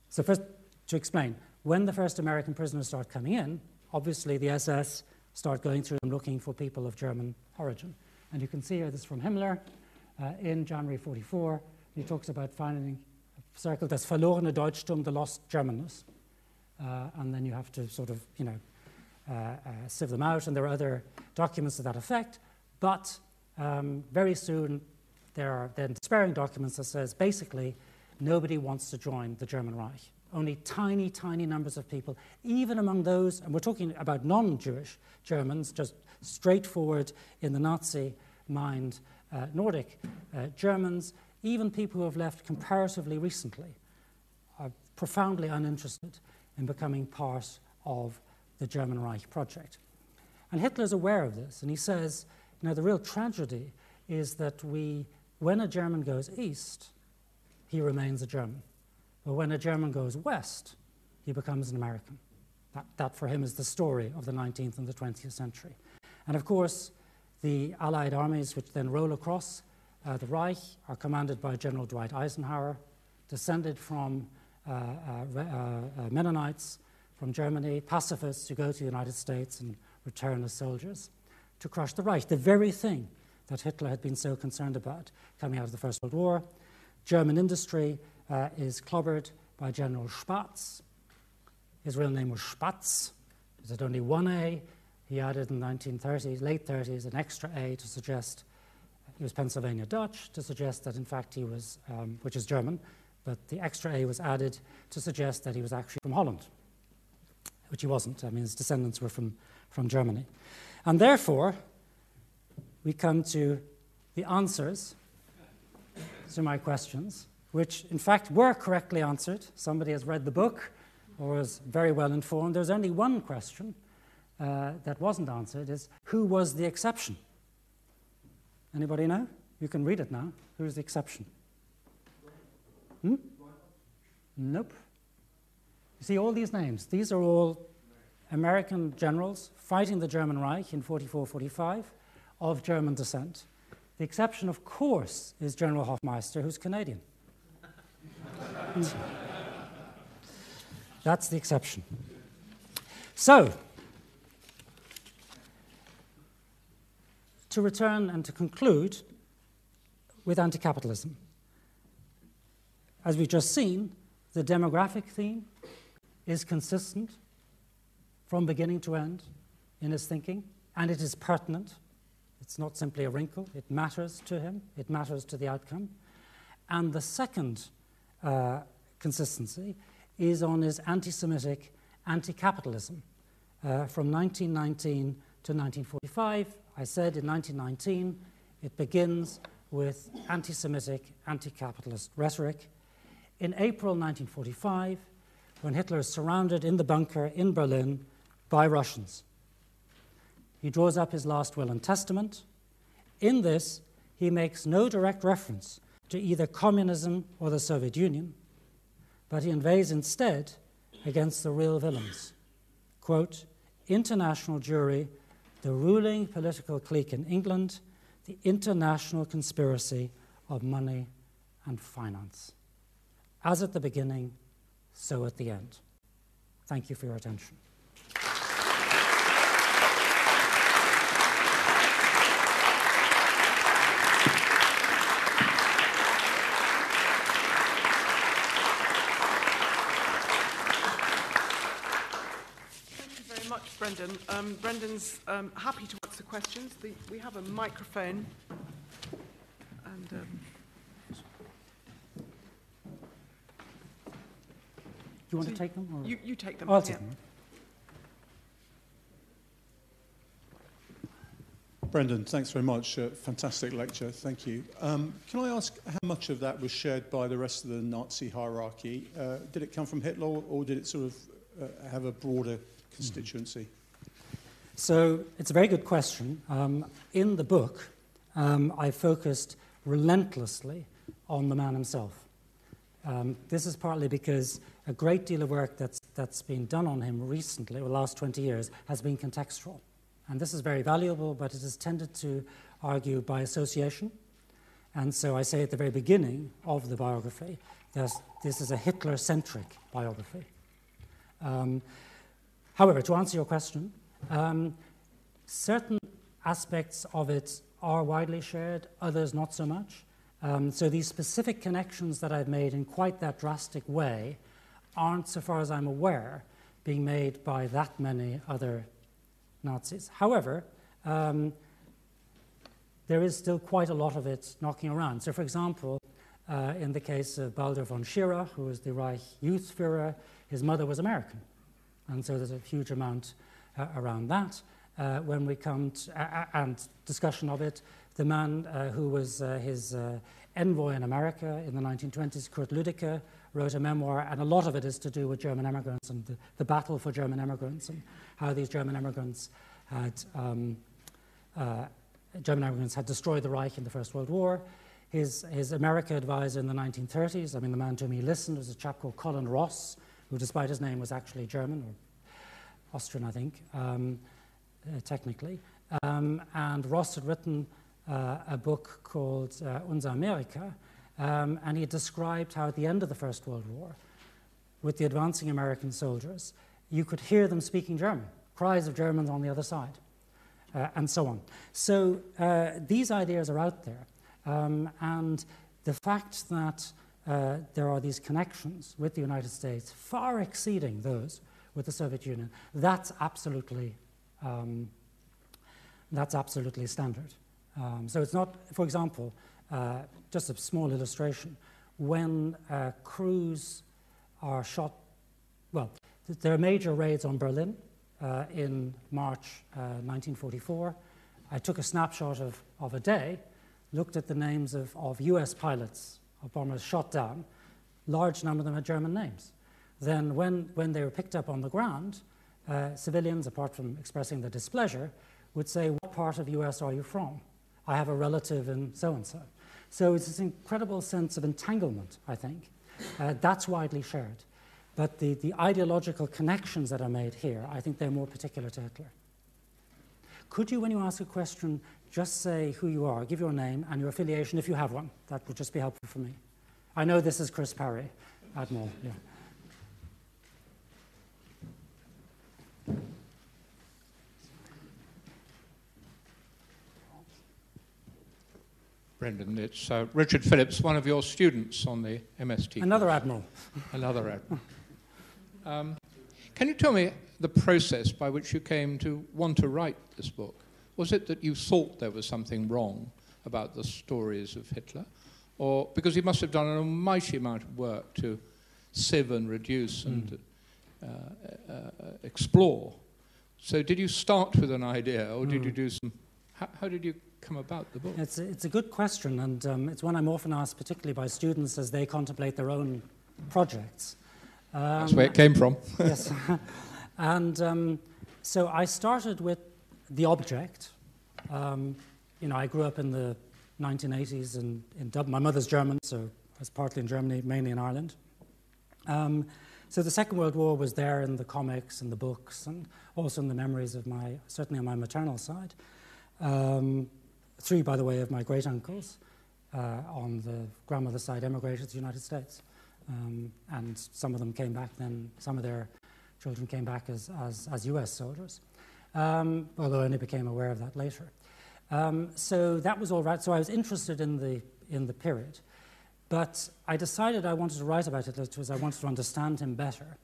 so first, to explain, when the first American prisoners start coming in, obviously the SS start going through them looking for people of German origin. And you can see here this from Himmler in January 44. He talks about finding a circle, das verlorene Deutschtum, the lost Germanness. And then you have to sort of, sieve them out. And there are other documents to that effect. But very soon there are then despairing documents that says basically nobody wants to join the German Reich. Only tiny, tiny numbers of people, even among those, and we're talking about non-Jewish Germans, just straightforward in the Nazi mind, Nordic Germans, even people who have left comparatively recently, are profoundly uninterested in becoming part of the German Reich project. And Hitler's aware of this, and he says, you know, the real tragedy is that when a German goes east, he remains a German. But when a German goes west, he becomes an American. That for him is the story of the 19th and the 20th century. And of course, the Allied armies which then roll across the Reich are commanded by General Dwight Eisenhower, descended from Mennonites from Germany, pacifists who go to the United States and return as soldiers to crush the Reich, the very thing that Hitler had been so concerned about coming out of the First World War. German industry is clobbered by General Spaatz. His real name was Spatz. He had only one A. He added in the 1930s, late 30s, an extra A to suggest he was Pennsylvania Dutch, to suggest that in fact he was, which is German, but the extra A was added to suggest that he was actually from Holland, which he wasn't. I mean, his descendants were from Germany. And therefore, we come to the answers to my questions, which in fact were correctly answered. Somebody has read the book or is very well informed. There's only one question that wasn't answered, is who was the exception? Anybody know? You can read it now. Who's the exception? Nope. You see all these names. These are all American generals fighting the German Reich in 44-45 of German descent. The exception, of course, is General Hofmeister, who's Canadian. That's the exception. So, to return and to conclude with anti-capitalism. As we've just seen, the demographic theme is consistent from beginning to end in his thinking, and it is pertinent. It's not simply a wrinkle. It matters to him. It matters to the outcome. And the second consistency is on his anti-Semitic anti-capitalism. From 1919 to 1945, I said in 1919, it begins with anti-Semitic, anti-capitalist rhetoric. In April 1945, when Hitler is surrounded in the bunker in Berlin by Russians, he draws up his last will and testament. In this, he makes no direct reference to either communism or the Soviet Union, but he inveighs instead against the real villains. Quote, international Jewry, the ruling political clique in England, the international conspiracy of money and finance. As at the beginning, so at the end. Thank you for your attention. Brendan. Brendan's happy to answer questions. We have a microphone. And you want to take them? Or? You take them. I'll take them. Brendan, thanks very much. Fantastic lecture. Thank you. Can I ask how much of that was shared by the rest of the Nazi hierarchy? Did it come from Hitler, or did it sort of have a broader constituency? So it's a very good question. In the book, I focused relentlessly on the man himself. This is partly because a great deal of work that's been done on him recently, over the last 20 years, has been contextual. And this is very valuable, but it has tended to argue by association. And so I say at the very beginning of the biography that this is a Hitler-centric biography. However, to answer your question, certain aspects of it are widely shared, others not so much. So these specific connections that I've made in quite that drastic way aren't, so far as I'm aware, being made by that many other Nazis. However, there is still quite a lot of it knocking around. So, for example, in the case of Baldur von Schirach, who was the Reich Youth Führer, his mother was American. And so there's a huge amount around that. When we come to, and discussion of it, the man who was his envoy in America in the 1920s, Kurt Lüdecke, wrote a memoir, and a lot of it is to do with German immigrants and the battle for German immigrants and how these German immigrants had German immigrants had destroyed the Reich in the First World War. His America advisor in the 1930s, I mean, the man to whom he listened was a chap called Colin Ross, who, despite his name, was actually German, or Austrian, I think, technically. And Ross had written a book called Unser Amerika, and he described how at the end of the First World War, with the advancing American soldiers, you could hear them speaking German, cries of Germans on the other side, and so on. So these ideas are out there, and the fact that there are these connections with the United States far exceeding those with the Soviet Union, that's absolutely standard. So it's not, for example, just a small illustration, when crews are shot, well, there are major raids on Berlin in March 1944. I took a snapshot of a day, looked at the names of US pilots, of bombers shot down. Large number of them had German names. Then when they were picked up on the ground, civilians, apart from expressing their displeasure, would say, what part of US are you from? I have a relative in so-and-so. So it's this incredible sense of entanglement, I think. That's widely shared. But the ideological connections that are made here, I think they're more particular to Hitler. Could you, when you ask a question, just say who you are, give your name and your affiliation if you have one? That would just be helpful for me. I know this is Chris Parry, Admiral. Yeah. Brendan, it's Richard Phillips, one of your students on the MST. Another Admiral. Another Admiral. Can you tell me the process by which you came to want to write this book? Was it that you thought there was something wrong about the stories of Hitler? Or because you must have done an almighty amount of work to sieve and reduce and explore. So did you start with an idea, or did you do some... How did you come about the book? It's a good question, and it's one I'm often asked, particularly by students as they contemplate their own projects. That's where it came from. Yes. And so I started with the object. You know, I grew up in the 1980s in Dublin. My mother's German, so I was partly in Germany, mainly in Ireland. So the Second World War was there in the comics and the books, and also in the memories of certainly on my maternal side. Three, by the way, of my great-uncles on the grandmother's side emigrated to the United States. And some of them came back then, some of their children came back as US soldiers, although I only became aware of that later. So that was all right. So I was interested in the period. But I decided I wanted to write about it because I wanted to understand him better.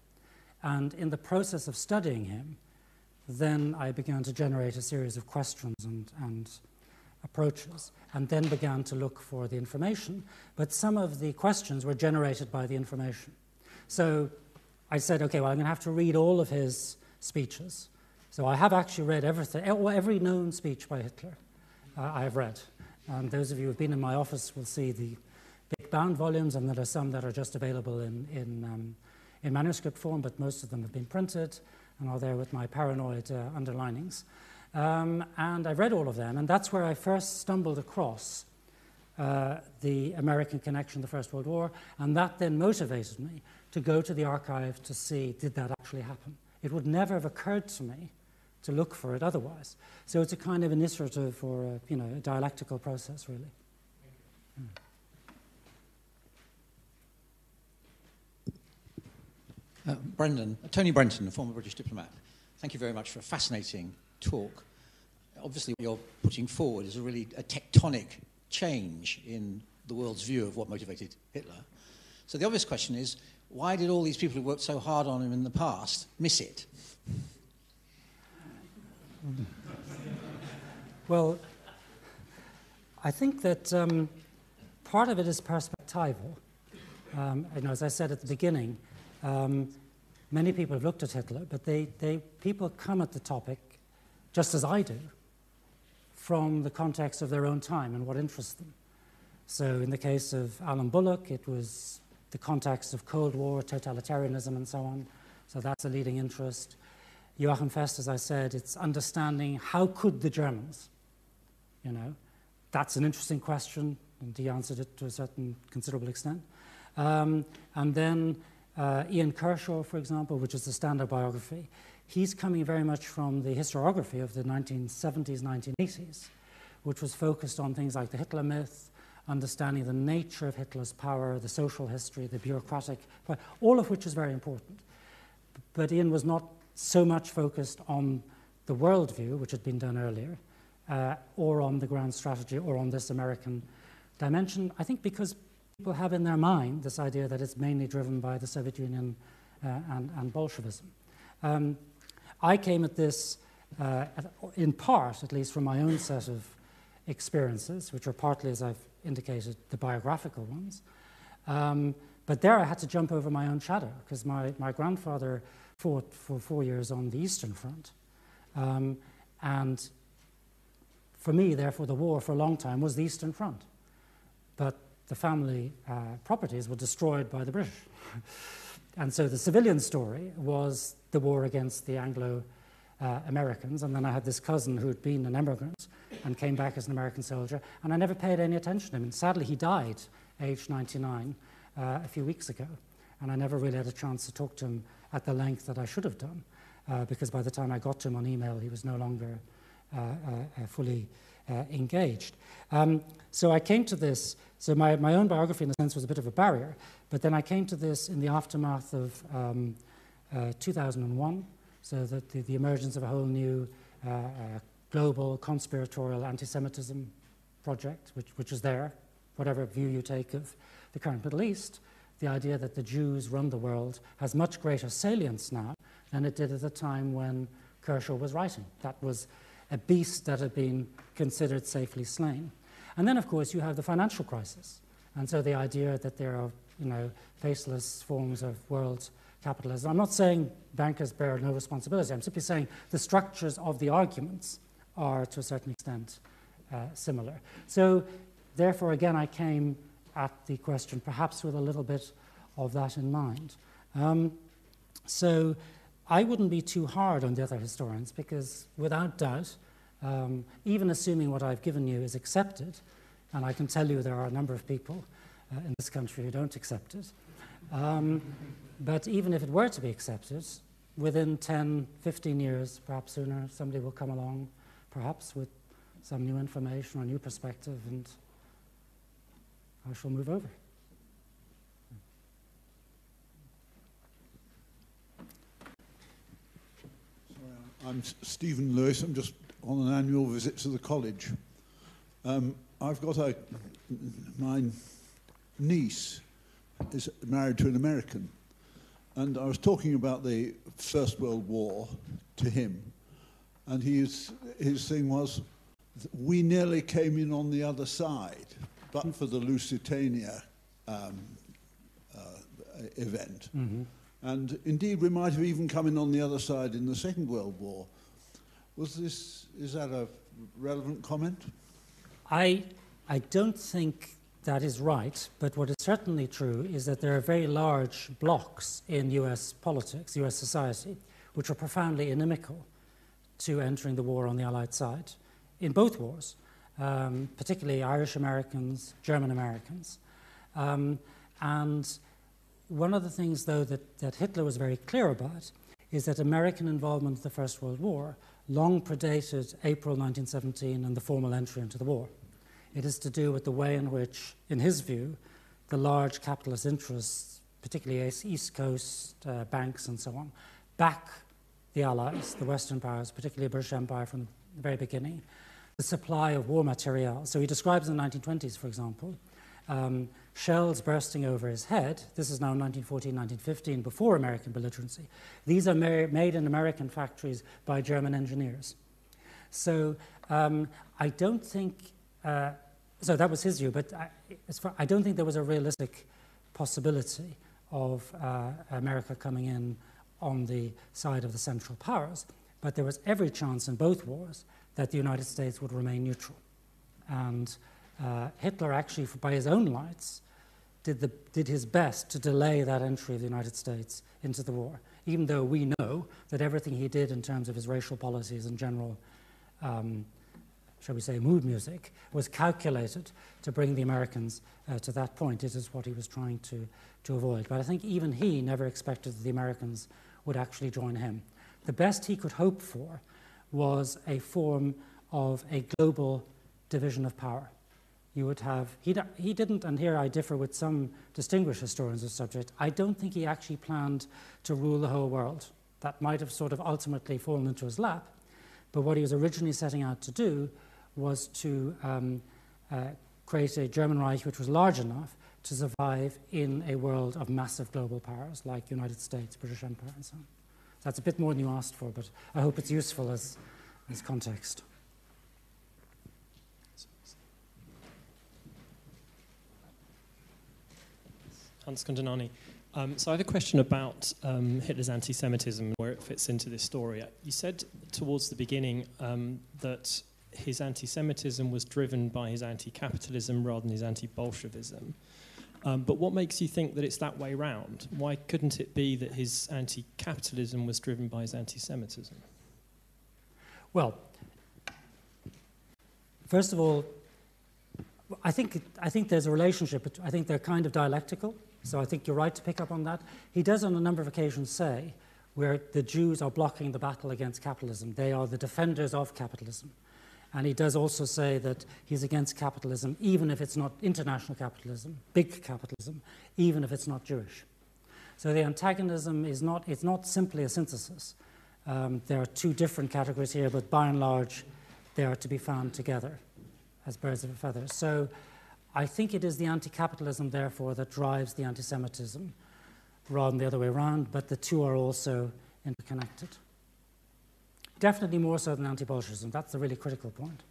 And in the process of studying him, then I began to generate a series of questions and approaches, and then began to look for the information. But some of the questions were generated by the information. So I said, okay, well, I'm going to have to read all of his speeches. So I have actually read everything, every known speech by Hitler I have read. And those of you who have been in my office will see the big bound volumes, and there are some that are just available in manuscript form, but most of them have been printed and are there with my paranoid underlinings. And I read all of them, and that's where I first stumbled across the American connection to the First World War, and that then motivated me to go to the archive to see, did that actually happen? It would never have occurred to me to look for it otherwise. So it's a kind of initiative or a dialectical process, really. Brendan, Tony Brenton, a former British diplomat, thank you very much for a fascinating talk. Obviously, what you're putting forward is a tectonic change in the world's view of what motivated Hitler. So the obvious question is, why did all these people who worked so hard on him in the past miss it? Well, I think that part of it is perspectival. As I said at the beginning, many people have looked at Hitler, but people come at the topic, just as I do, from the context of their own time and what interests them. So in the case of Alan Bullock, it was the context of Cold War, totalitarianism, and so on. So that's a leading interest. Joachim Fest, as I said, it's understanding how could the Germans, you know. That's an interesting question, and he answered it to a certain considerable extent. And then Ian Kershaw, for example, which is the standard biography, he's coming very much from the historiography of the 1970s, 1980s, which was focused on things like the Hitler myth, understanding the nature of Hitler's power, the social history, the bureaucratic, all of which is very important. But Ian was not so much focused on the worldview, which had been done earlier, or on the grand strategy, or on this American dimension, I think because people have in their mind this idea that it's mainly driven by the Soviet Union and Bolshevism. I came at this, in part, at least from my own set of experiences, which are partly, as I've indicated, the biographical ones. But there I had to jump over my own shadow, because my grandfather fought for 4 years on the Eastern Front. And for me, therefore, the war for a long time was the Eastern Front. But the family properties were destroyed by the British. And so the civilian story was the war against the Anglo-Americans. And then I had this cousin who had been an immigrant and came back as an American soldier. And I never paid any attention to him. And sadly, he died, aged 99, a few weeks ago. And I never really had a chance to talk to him at the length that I should have done. Because by the time I got to him on email, he was no longer fully engaged. So I came to this, so my own biography in a sense was a bit of a barrier, but then I came to this in the aftermath of 2001, so that the emergence of a whole new global conspiratorial anti-Semitism project, which is there, whatever view you take of the current Middle East, the idea that the Jews run the world has much greater salience now than it did at the time when Kershaw was writing. That was a beast that had been considered safely slain. And then, of course, you have the financial crisis. And so the idea that there are, faceless forms of world capitalism. I'm not saying bankers bear no responsibility. I'm simply saying the structures of the arguments are, to a certain extent, similar. So, therefore, again, I came at the question perhaps with a little bit of that in mind. So I wouldn't be too hard on the other historians because, without doubt, even assuming what I've given you is accepted, and I can tell you there are a number of people in this country who don't accept it, but even if it were to be accepted, within 10, 15 years, perhaps sooner, somebody will come along, perhaps with some new information or new perspective, and I shall move over. I'm Stephen Lewis. I'm just on an annual visit to the college. I've got my niece is married to an American, and I was talking about the First World War to him, and his thing was, we nearly came in on the other side, but for the Lusitania event. Mm-hmm. And indeed, we might have even come in on the other side in the Second World War. Is that a relevant comment? I don't think that is right, but what is certainly true is that there are very large blocks in US politics, US society, which are profoundly inimical to entering the war on the Allied side, in both wars, particularly Irish Americans, German Americans. And one of the things, though, that Hitler was very clear about is that American involvement in the First World War long predated April 1917 and the formal entry into the war. It is to do with the way in which, in his view, the large capitalist interests, particularly East Coast banks and so on, back the Allies, the Western powers, particularly the British Empire from the very beginning, the supply of war material. So he describes in the 1920s, for example, shells bursting over his head. This is now 1914, 1915, before American belligerency. These are made in American factories by German engineers. So I don't think, so that was his view, but I don't think there was a realistic possibility of America coming in on the side of the Central Powers, but there was every chance in both wars that the United States would remain neutral. And Hitler actually, by his own lights, did his best to delay that entry of the United States into the war. even though we know that everything he did in terms of his racial policies and general, shall we say, mood music, was calculated to bring the Americans to that point. It is what he was trying to avoid. But I think even he never expected that the Americans would actually join him. The best he could hope for was a form of a global division of power. You would have, he didn't, and here I differ with some distinguished historians of the subject, I don't think he actually planned to rule the whole world. That might have sort of ultimately fallen into his lap, but what he was originally setting out to do was to create a German Reich which was large enough to survive in a world of massive global powers like United States, British Empire, and so on. That's a bit more than you asked for, but I hope it's useful as context. Hans Kundinani. So I have a question about Hitler's anti-Semitism and where it fits into this story. You said towards the beginning that his anti-Semitism was driven by his anti-capitalism rather than his anti-Bolshevism. But what makes you think that it's that way round? Why couldn't it be that his anti-capitalism was driven by his anti-Semitism? Well, first of all, I think there's a relationship. I think they're kind of dialectical, so I think you're right to pick up on that. He does on a number of occasions say where the Jews are blocking the battle against capitalism. They are the defenders of capitalism. And he does also say that he's against capitalism, even if it's not international capitalism, big capitalism, even if it's not Jewish. So the antagonism is not, it's not simply a synthesis. There are two different categories here, but by and large, they are to be found together as birds of a feather. So I think it is the anti-capitalism, therefore, that drives the anti-Semitism rather than the other way around, but the two are also interconnected. Definitely more so than anti-Bolshevism. That's the really critical point.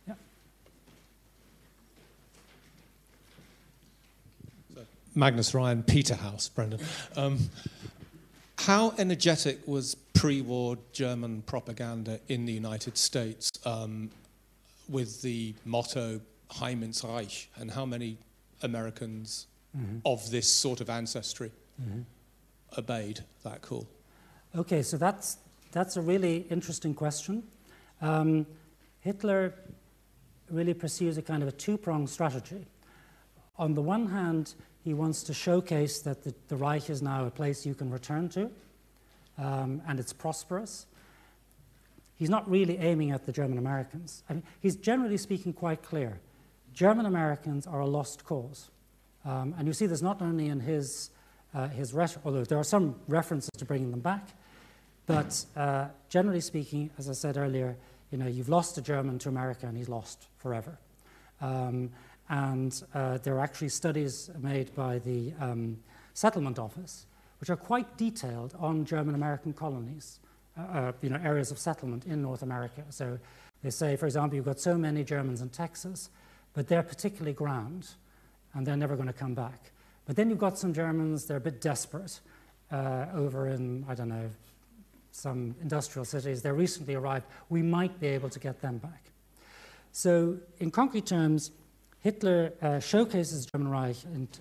Yeah. Magnus Ryan, Peterhouse, Brendan. How energetic was pre-war German propaganda in the United States with the motto Heim ins Reich, and how many Americans of this sort of ancestry obeyed that call? Okay, so that's a really interesting question. Hitler really pursues a kind of a two-pronged strategy. On the one hand, he wants to showcase that the Reich is now a place you can return to, and it's prosperous. He's not really aiming at the German Americans. I mean, he's generally speaking quite clear. German Americans are a lost cause. And you see this not only in his rhetoric, although there are some references to bringing them back, but generally speaking, as I said earlier, you know, you've lost a German to America and he's lost forever. And there are actually studies made by the Settlement Office, which are quite detailed on German-American colonies, you know, areas of settlement in North America. So they say, for example, you've got so many Germans in Texas, but they're particularly grand, and they're never going to come back. But then you've got some Germans, they're a bit desperate, over in, I don't know, some industrial cities. They're recently arrived. We might be able to get them back. So in concrete terms, Hitler showcases German Reich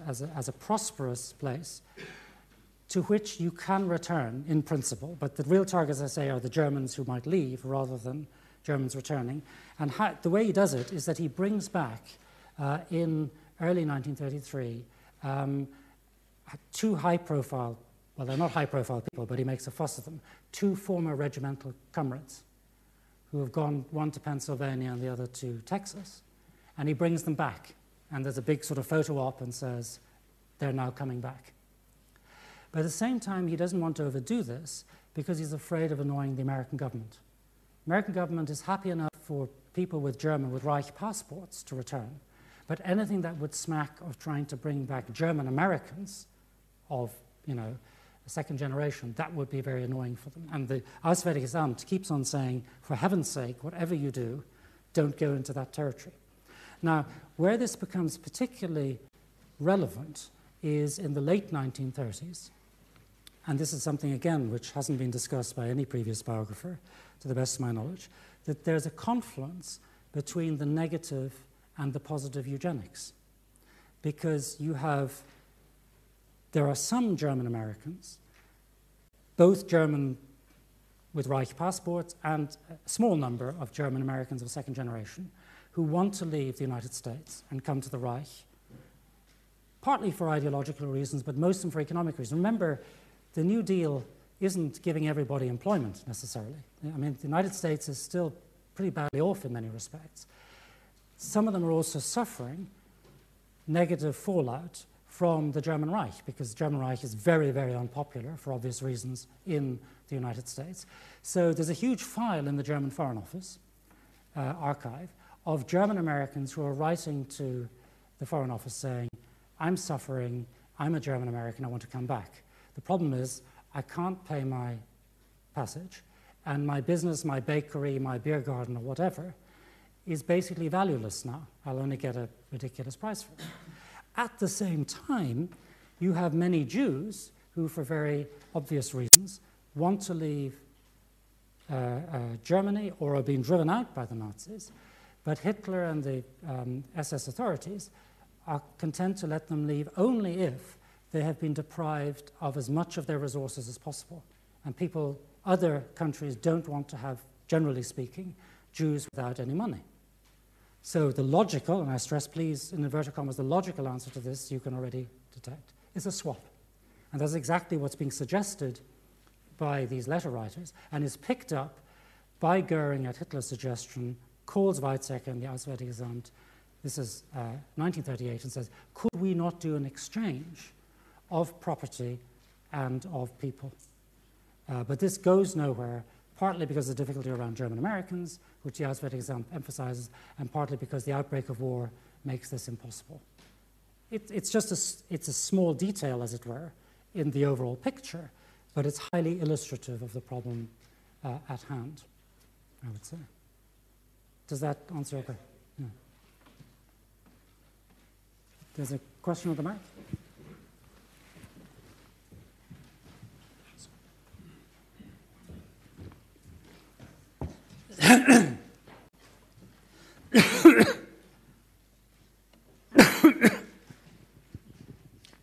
as a prosperous place to which you can return in principle, but the real targets, as I say, are the Germans who might leave rather than Germans returning. And the way he does it is that he brings back, in early 1933, two high-profile, well, they're not high-profile people, but he makes a fuss of them, two former regimental comrades who have gone, one to Pennsylvania and the other to Texas, and he brings them back. And there's a big sort of photo op and says, they're now coming back. But at the same time, he doesn't want to overdo this because he's afraid of annoying the American government. The American government is happy enough for people with Reich passports to return, but anything that would smack of trying to bring back German Americans of, you know, a second generation, that would be very annoying for them. And the Auswärtiges Amt keeps on saying, for heaven's sake, whatever you do, don't go into that territory. Now, where this becomes particularly relevant is in the late 1930s. And this is something, again, which hasn't been discussed by any previous biographer, to the best of my knowledge, that there's a confluence between the negative and the positive eugenics. Because there are some German Americans both German with Reich passports and a small number of German Americans of second generation who want to leave the United States and come to the Reich, partly for ideological reasons, but mostly for economic reasons. Remember, the New Deal isn't giving everybody employment necessarily. I mean, the United States is still pretty badly off in many respects. Some of them are also suffering negative fallout from the German Reich, because the German Reich is very, very unpopular for obvious reasons in the United States. So there's a huge file in the German Foreign Office archive of German Americans who are writing to the Foreign Office saying, I'm suffering, I'm a German American, I want to come back. The problem is I can't pay my passage, and my business, my bakery, my beer garden, or whatever, is basically valueless now. I'll only get a ridiculous price for it. At the same time, you have many Jews who, for very obvious reasons, want to leave Germany or are being driven out by the Nazis, but Hitler and the SS authorities are content to let them leave only if they have been deprived of as much of their resources as possible. And people, other countries don't want to have, generally speaking, Jews without any money. So the logical, and I stress please in inverted commas, the logical answer to this you can already detect, is a swap. And that's exactly what's being suggested by these letter writers and is picked up by Goering at Hitler's suggestion, calls Weizsäcker in the Auswärtiges Amt, this is 1938, and says, could we not do an exchange of property and of people? But this goes nowhere, partly because of the difficulty around German Americans, which the Auswärtiges Amt emphasizes, and partly because the outbreak of war makes this impossible. It's just it's a small detail, as it were, in the overall picture, but it's highly illustrative of the problem at hand, I would say. Does that answer your question? Yeah. There's a question at the back.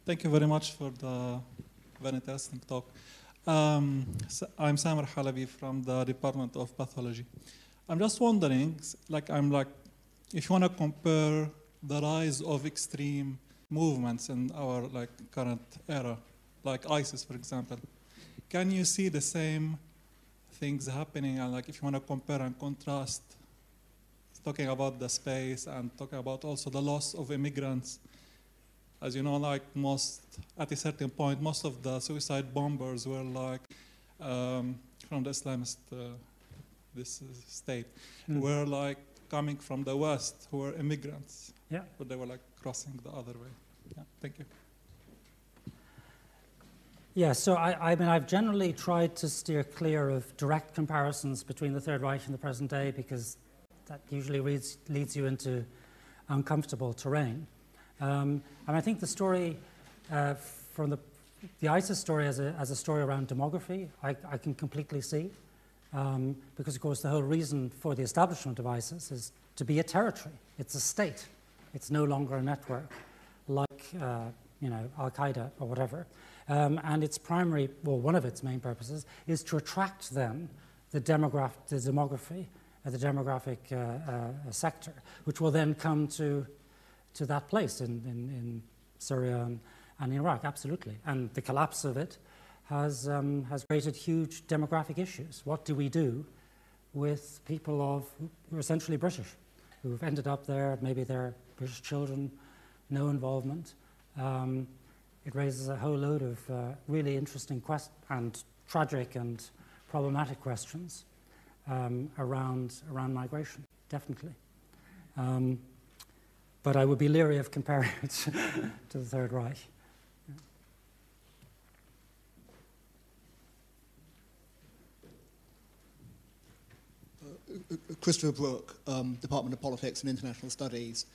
Thank you very much for the very interesting talk. I'm Samer Halabi from the Department of Pathology. I'm just wondering, if you want to compare the rise of extreme movements in our current era, like ISIS, for example, can you see the same things happening? And if you want to compare and contrast, talking about the space and talking about also the loss of immigrants. As you know, at a certain point, most of the suicide bombers were from the Islamist state, were coming from the West, who were immigrants. Yeah. But they were crossing the other way. Yeah, thank you. Yeah, so I mean, I've generally tried to steer clear of direct comparisons between the Third Reich and the present day, because that usually leads you into uncomfortable terrain. And I think the story from the ISIS story as a story around demography, I can completely see, because of course the whole reason for the establishment of ISIS is to be a territory. It's a state. It's no longer a network like Al-Qaeda or whatever. And its primary, well, one of its main purposes is to attract then the demographic sector, which will then come to that place in Syria and Iraq, absolutely. And the collapse of it has created huge demographic issues. What do we do with people who are essentially British, who've ended up there, maybe they're British children, no involvement? It raises a whole load of really interesting and tragic and problematic questions around migration, definitely. But I would be leery of comparing it to the Third Reich. Christopher Brooke, Department of Politics and International Studies.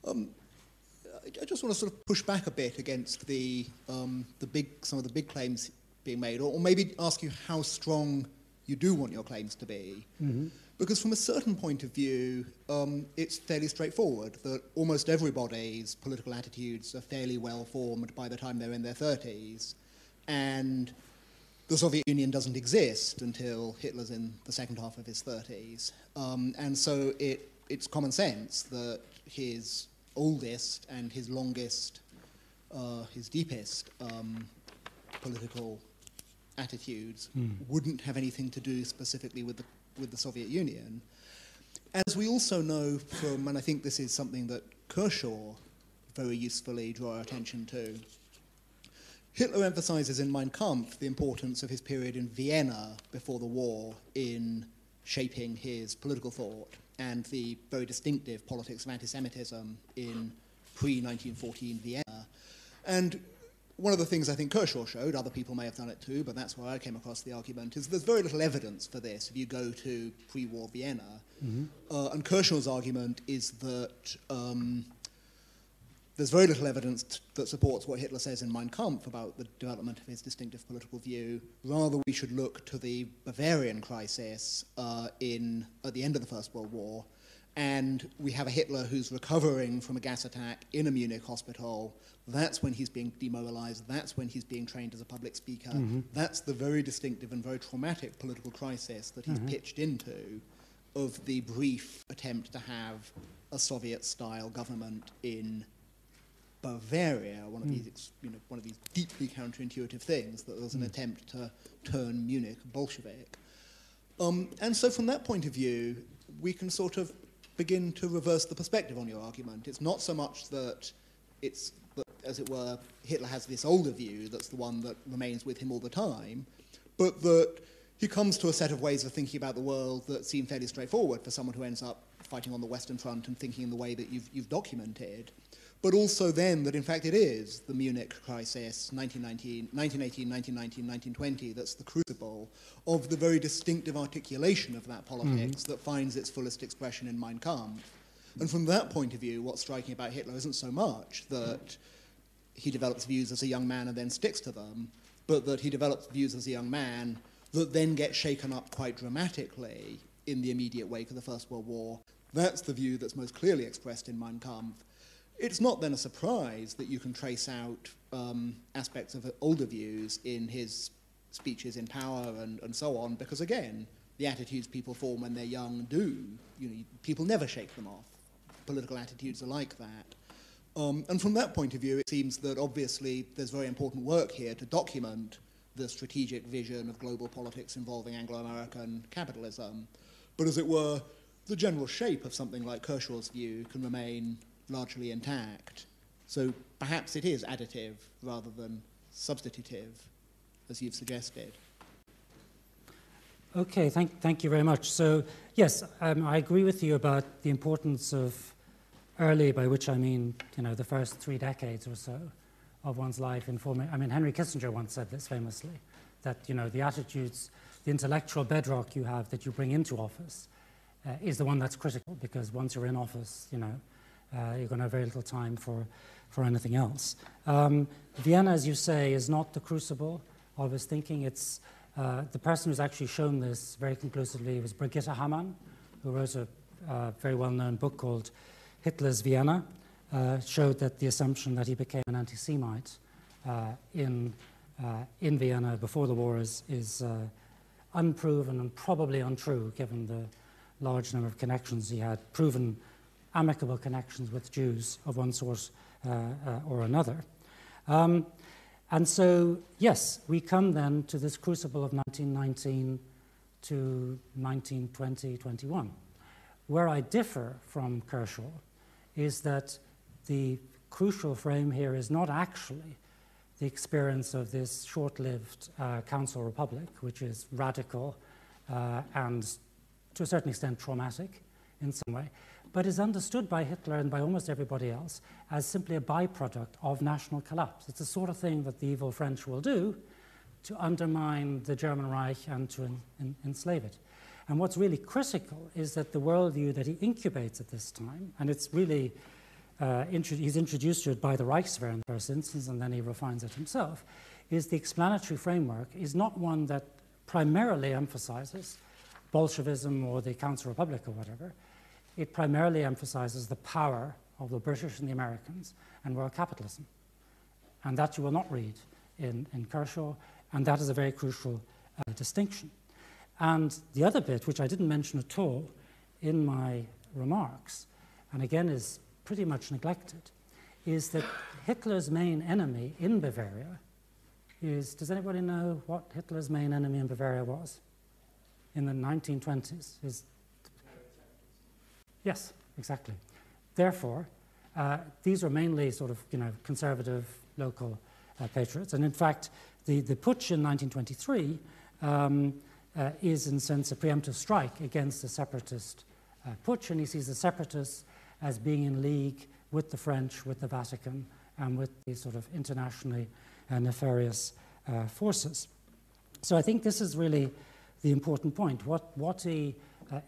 I just want to sort of push back a bit against some of the big claims being made, or maybe ask you how strong you do want your claims to be. Mm-hmm. Because from a certain point of view, it's fairly straightforward that almost everybody's political attitudes are fairly well formed by the time they're in their 30s. And the Soviet Union doesn't exist until Hitler's in the second half of his 30s. And so it's common sense that his oldest and his longest, his deepest political attitudes wouldn't have anything to do specifically with the Soviet Union. As we also know from, and I think this is something that Kershaw very usefully drew our attention to, Hitler emphasizes in Mein Kampf the importance of his period in Vienna before the war in shaping his political thought and the very distinctive politics of anti-Semitism in pre-1914 Vienna. And one of the things I think Kershaw showed, other people may have done it too, but that's where I came across the argument, is there's very little evidence for this if you go to pre-war Vienna. And Kershaw's argument is that there's very little evidence that supports what Hitler says in Mein Kampf about the development of his distinctive political view. Rather, we should look to the Bavarian crisis at the end of the First World War, and we have a Hitler who's recovering from a gas attack in a Munich hospital. That's when he's being demobilized. That's when he's being trained as a public speaker. That's the very distinctive and very traumatic political crisis that he's pitched into, of the brief attempt to have a Soviet-style government in Bavaria, one of these deeply counterintuitive things, that there was an attempt to turn Munich Bolshevik. And so from that point of view, we can sort of begin to reverse the perspective on your argument. It's not so much that it's, that, as it were, Hitler has this older view that's the one that remains with him all the time, but that he comes to a set of ways of thinking about the world that seem fairly straightforward for someone who ends up fighting on the Western Front and thinking in the way that you've documented. But also then that, in fact, it is the Munich crisis, 1918, 1919, 1920, that's the crucible of the very distinctive articulation of that politics that finds its fullest expression in Mein Kampf. And from that point of view, what's striking about Hitler isn't so much that he develops views as a young man and then sticks to them, but that he develops views as a young man that then get shaken up quite dramatically in the immediate wake of the First World War. That's the view that's most clearly expressed in Mein Kampf. It's not then a surprise that you can trace out aspects of older views in his speeches in power and so on, because again, the attitudes people form when they're young people never shake them off. Political attitudes are like that. And from that point of view, it seems that obviously there's very important work here to document the strategic vision of global politics involving Anglo-American capitalism. But as it were, the general shape of something like Kershaw's view can remain largely intact. So perhaps it is additive rather than substitutive, as you've suggested. Okay, thank you very much. So yes, I agree with you about the importance of early, by which I mean, the first 3 decades or so of one's life informing. I mean, Henry Kissinger once said this famously, that, the attitudes, the intellectual bedrock you have that you bring into office is the one that's critical, because once you're in office, you're going to have very little time for anything else. Vienna, as you say, is not the crucible of his thinking. It's the person who's actually shown this very conclusively was Brigitte Hamann, who wrote a very well-known book called Hitler's Vienna, showed that the assumption that he became an anti-Semite in Vienna before the war is unproven and probably untrue, given the large number of connections he had, proven amicable connections with Jews of one sort or another. And so, yes, we come then to this crucible of 1919 to 1920, 21. Where I differ from Kershaw is that the crucial frame here is not actually the experience of this short-lived Council Republic, which is radical and to a certain extent traumatic in some way, but is understood by Hitler and by almost everybody else as simply a byproduct of national collapse. It's the sort of thing that the evil French will do to undermine the German Reich and to enslave it. And what's really critical is that the worldview that he incubates at this time, and it's really, he's introduced to it by the Reichswehr in the first instance, and then he refines it himself, is the explanatory framework is not one that primarily emphasizes Bolshevism or the Council Republic or whatever. It primarily emphasizes the power of the British and the Americans and world capitalism. And that you will not read in Kershaw. And that is a very crucial distinction. And the other bit, which I didn't mention at all in my remarks, and again is pretty much neglected, is that Hitler's main enemy in Bavaria is, does anybody know what Hitler's main enemy in Bavaria was in the 1920s? Yes, exactly. Therefore, these were mainly sort of, conservative local patriots. And in fact, the putsch in 1923 is, in a sense, a preemptive strike against the separatist putsch, and he sees the separatists as being in league with the French, with the Vatican, and with these sort of internationally nefarious forces. So I think this is really the important point. What he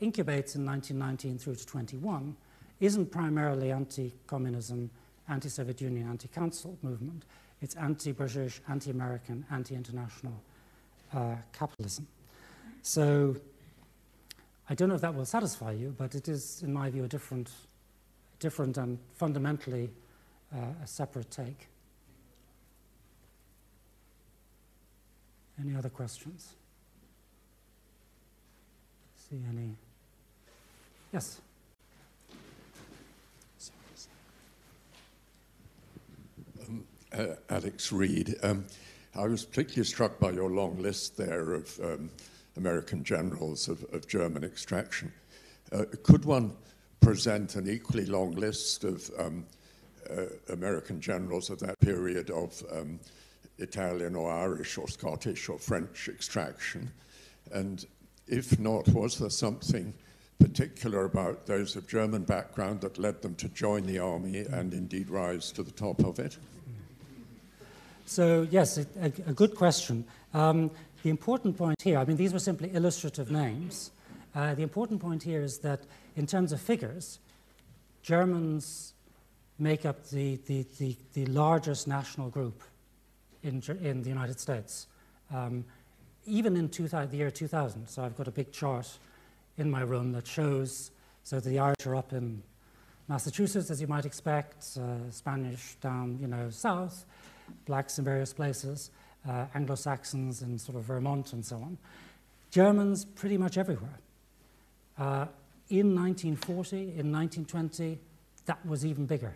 incubates in 1919 through to 21 isn't primarily anti-communism, anti-Soviet Union, anti-Council movement. It's anti-British, anti-American, anti-international capitalism. So I don't know if that will satisfy you, but it is, in my view, a different and fundamentally a separate take. Any other questions? See any? Yes. Alex Reed. I was particularly struck by your long list there of American generals of German extraction. Could one present an equally long list of American generals of that period of Italian or Irish or Scottish or French extraction? And if not, was there something particular about those of German background that led them to join the army and indeed rise to the top of it? So, yes, a good question. The important point here, I mean, these were simply illustrative names. The important point here is that in terms of figures, Germans make up the largest national group in the United States, even in the year 2000. So I've got a big chart in my room that shows, so the Irish are up in Massachusetts, as you might expect, Spanish down, south, blacks in various places, Anglo-Saxons in sort of Vermont and so on. Germans pretty much everywhere. In 1940, in 1920, that was even bigger.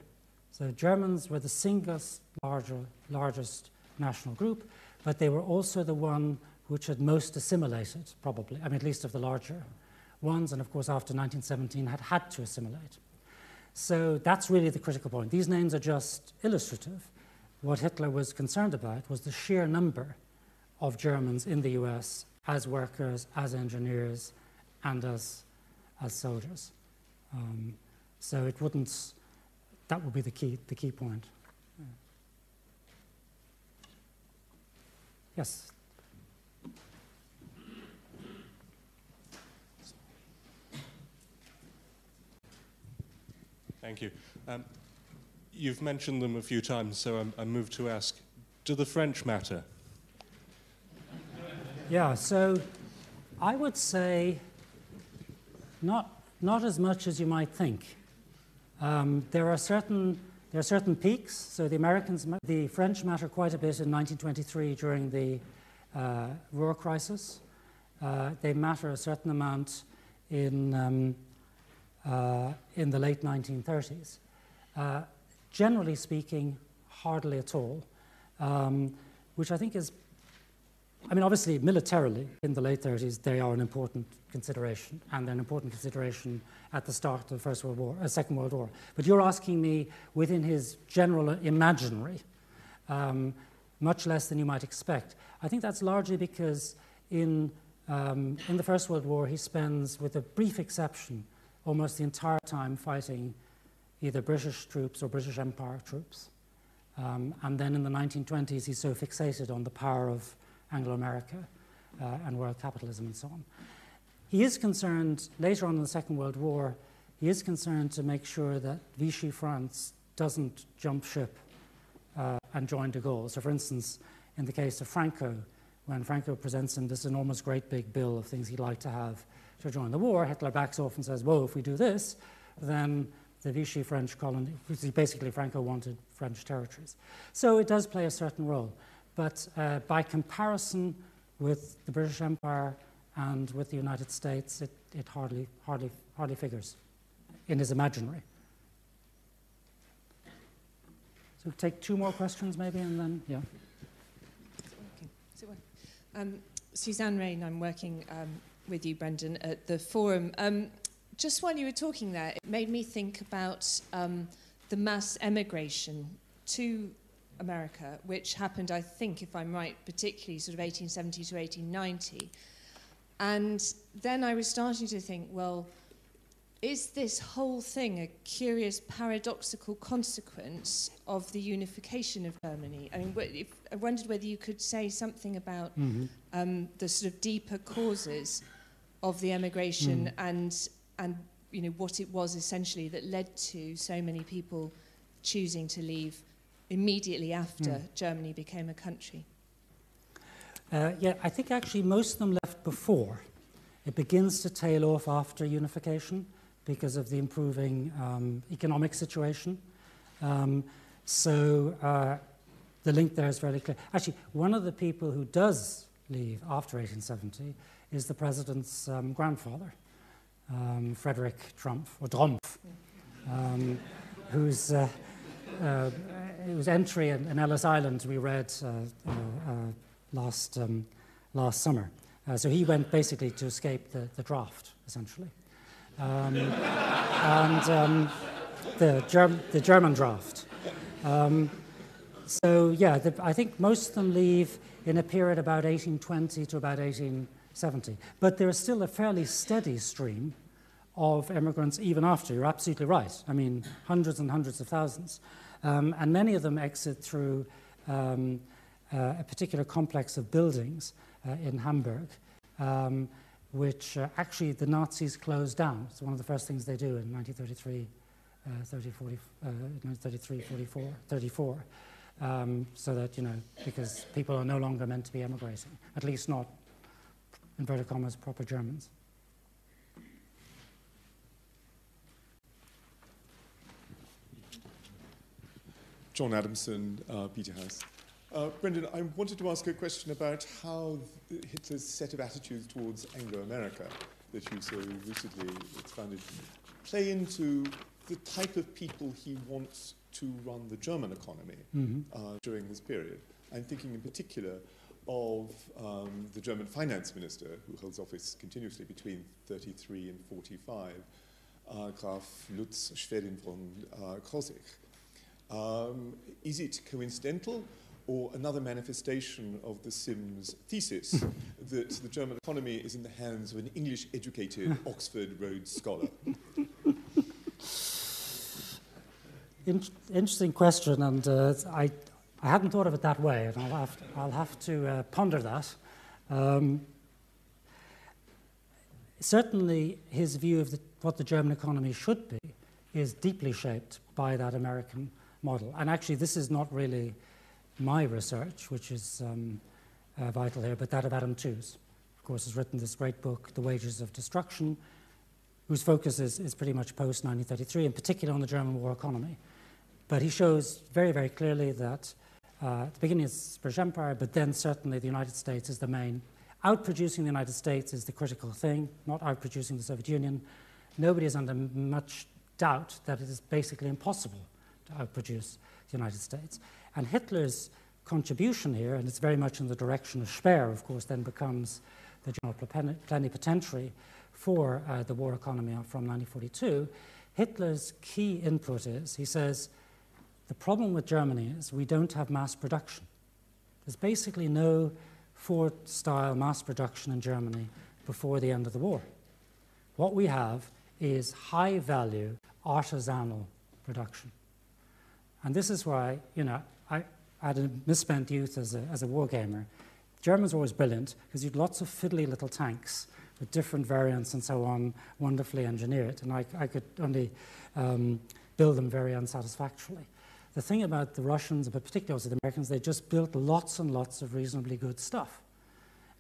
So Germans were the single largest national group, but they were also the one which had most assimilated, probably, I mean, at least of the larger ones, and of course after 1917 had to assimilate. So that's really the critical point. These names are just illustrative. What Hitler was concerned about was the sheer number of Germans in the US as workers, as engineers, and as soldiers. So it wouldn't, that would be the key point. Yeah. Yes? Thank you. You've mentioned them a few times, so I'm moved to ask, do the French matter? Yeah, so I would say not as much as you might think. There are certain peaks. So the French matter quite a bit in 1923 during the Ruhr crisis. They matter a certain amount in the late 1930s. Generally speaking, hardly at all, which I think is, I mean, obviously militarily in the late 30s, they are an important consideration, and they're an important consideration at the start of the Second World War. But you're asking me within his general imaginary, much less than you might expect. I think that's largely because in the First World War, he spends, with a brief exception, almost the entire time fighting either British troops or British Empire troops. And then in the 1920s, he's so fixated on the power of Anglo-America and world capitalism and so on. He is concerned, later on in the Second World War, he is concerned to make sure that Vichy France doesn't jump ship and join de Gaulle. So for instance, in the case of Franco, when Franco presents him this enormous great big bill of things he'd like to have to join the war, Hitler backs off and says, whoa, if we do this, then the Vichy French colony, basically Franco wanted French territories. So it does play a certain role. but by comparison with the British Empire and with the United States, it hardly figures in his imaginary. So we'll take 2 more questions maybe, and then, yeah. Suzanne Rain, I'm working with you, Brendan, at the forum. Just while you were talking there, it made me think about the mass emigration to America, which happened, I think, if I'm right, particularly sort of 1870 to 1890. And then I was starting to think, well, is this whole thing a curious paradoxical consequence of the unification of Germany? I mean, I wondered whether you could say something about the sort of deeper causes of the emigration and you know what it was essentially that led to so many people choosing to leave immediately after Germany became a country. Yeah, I think actually most of them left before. It begins to tail off after unification because of the improving economic situation. So the link there is very clear. Actually, one of the people who does leave after 1870 is the president's grandfather, Frederick Trumpf, whose entry in Ellis Island we read last summer. So he went basically to escape the draft, essentially. The German draft. So yeah, I think most of them leave in a period about 1820 to about 1870. But there is still a fairly steady stream of immigrants even after. You're absolutely right. I mean, hundreds and hundreds of thousands. And many of them exit through a particular complex of buildings in Hamburg, which actually the Nazis closed down. It's one of the first things they do in 1933, 34, so that, you know, because people are no longer meant to be emigrating, at least not, inverted commas, proper Germans. John Adamson, Peterhouse. Brendan, I wanted to ask a question about how Hitler's set of attitudes towards Anglo-America that you so lucidly expounded play into the type of people he wants to run the German economy during this period. I'm thinking in particular of the German finance minister, who holds office continuously between 33 and 45, Graf Lutz Schwerin von Krosigk. Is it coincidental or another manifestation of the Sims thesis that the German economy is in the hands of an English-educated Oxford Rhodes scholar? Interesting question, and I hadn't thought of it that way, and I'll have to ponder that. Certainly, his view of what the German economy should be is deeply shaped by that American model. And actually, this is not really my research, which is vital here, but that of Adam Tooze. Of course, has written this great book, The Wages of Destruction, whose focus is pretty much post-1933, in particular on the German war economy. But he shows very, very clearly that at the beginning it's the British Empire, but then certainly the United States is the main. Outproducing the United States is the critical thing, not outproducing the Soviet Union. Nobody is under much doubt that it is basically impossible to outproduce the United States. And Hitler's contribution here, and it's very much in the direction of Speer, of course, then becomes the general plenipotentiary for the war economy from 1942. Hitler's key input is, he says, the problem with Germany is we don't have mass production. There's basically no Ford-style mass production in Germany before the end of the war. What we have is high-value artisanal production. And this is why, you know, I had a misspent youth as a war gamer. Germans were always brilliant because you had lots of fiddly little tanks with different variants and so on, wonderfully engineered, and I could only build them very unsatisfactorily. The thing about the Russians, but particularly also the Americans, they just built lots and lots of reasonably good stuff.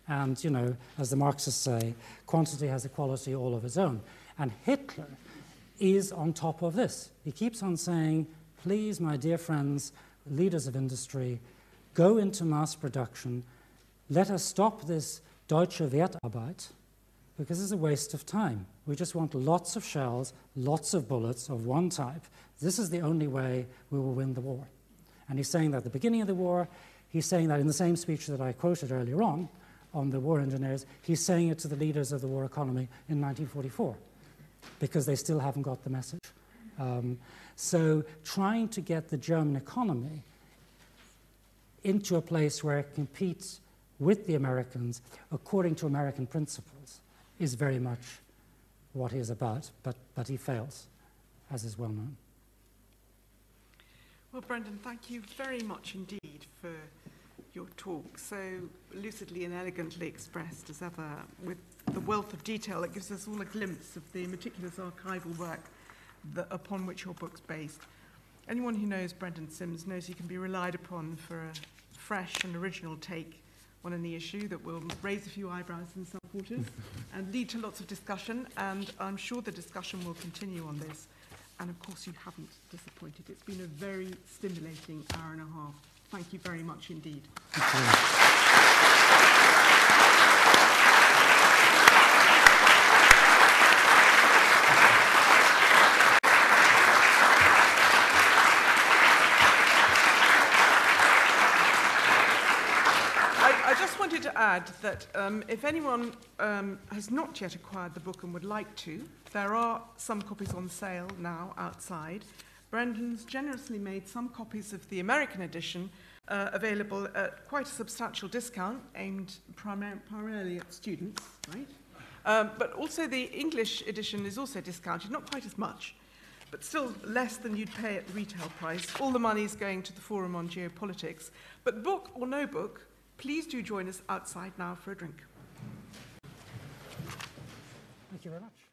And, you know, as the Marxists say, quantity has a quality all of its own. And Hitler is on top of this. He keeps on saying, please, my dear friends, leaders of industry, go into mass production. Let us stop this Deutsche Wertarbeit, because it's a waste of time. We just want lots of shells, lots of bullets of one type. This is the only way we will win the war. And he's saying that at the beginning of the war. He's saying that in the same speech that I quoted earlier on the war engineers. He's saying it to the leaders of the war economy in 1944, because they still haven't got the message. So trying to get the German economy into a place where it competes with the Americans according to American principles is very much what he is about, but he fails, as is well known. Well, Brendan, thank you very much indeed for your talk, so lucidly and elegantly expressed as ever, with the wealth of detail that gives us all a glimpse of the meticulous archival work upon which your book's based. Anyone who knows Brendan Sims knows he can be relied upon for a fresh and original take on any issue that will raise a few eyebrows in some quarters and lead to lots of discussion, and I'm sure the discussion will continue on this. And of course you haven't disappointed. It's been a very stimulating hour and a half. Thank you very much indeed. I just wanted to add that if anyone has not yet acquired the book and would like to, there are some copies on sale now outside. Brendan's generously made some copies of the American edition available at quite a substantial discount, aimed primarily at students, right? But also the English edition is also discounted, not quite as much, but still less than you'd pay at the retail price. All the money is going to the Forum on Geopolitics. But book or no book, please do join us outside now for a drink. Thank you very much.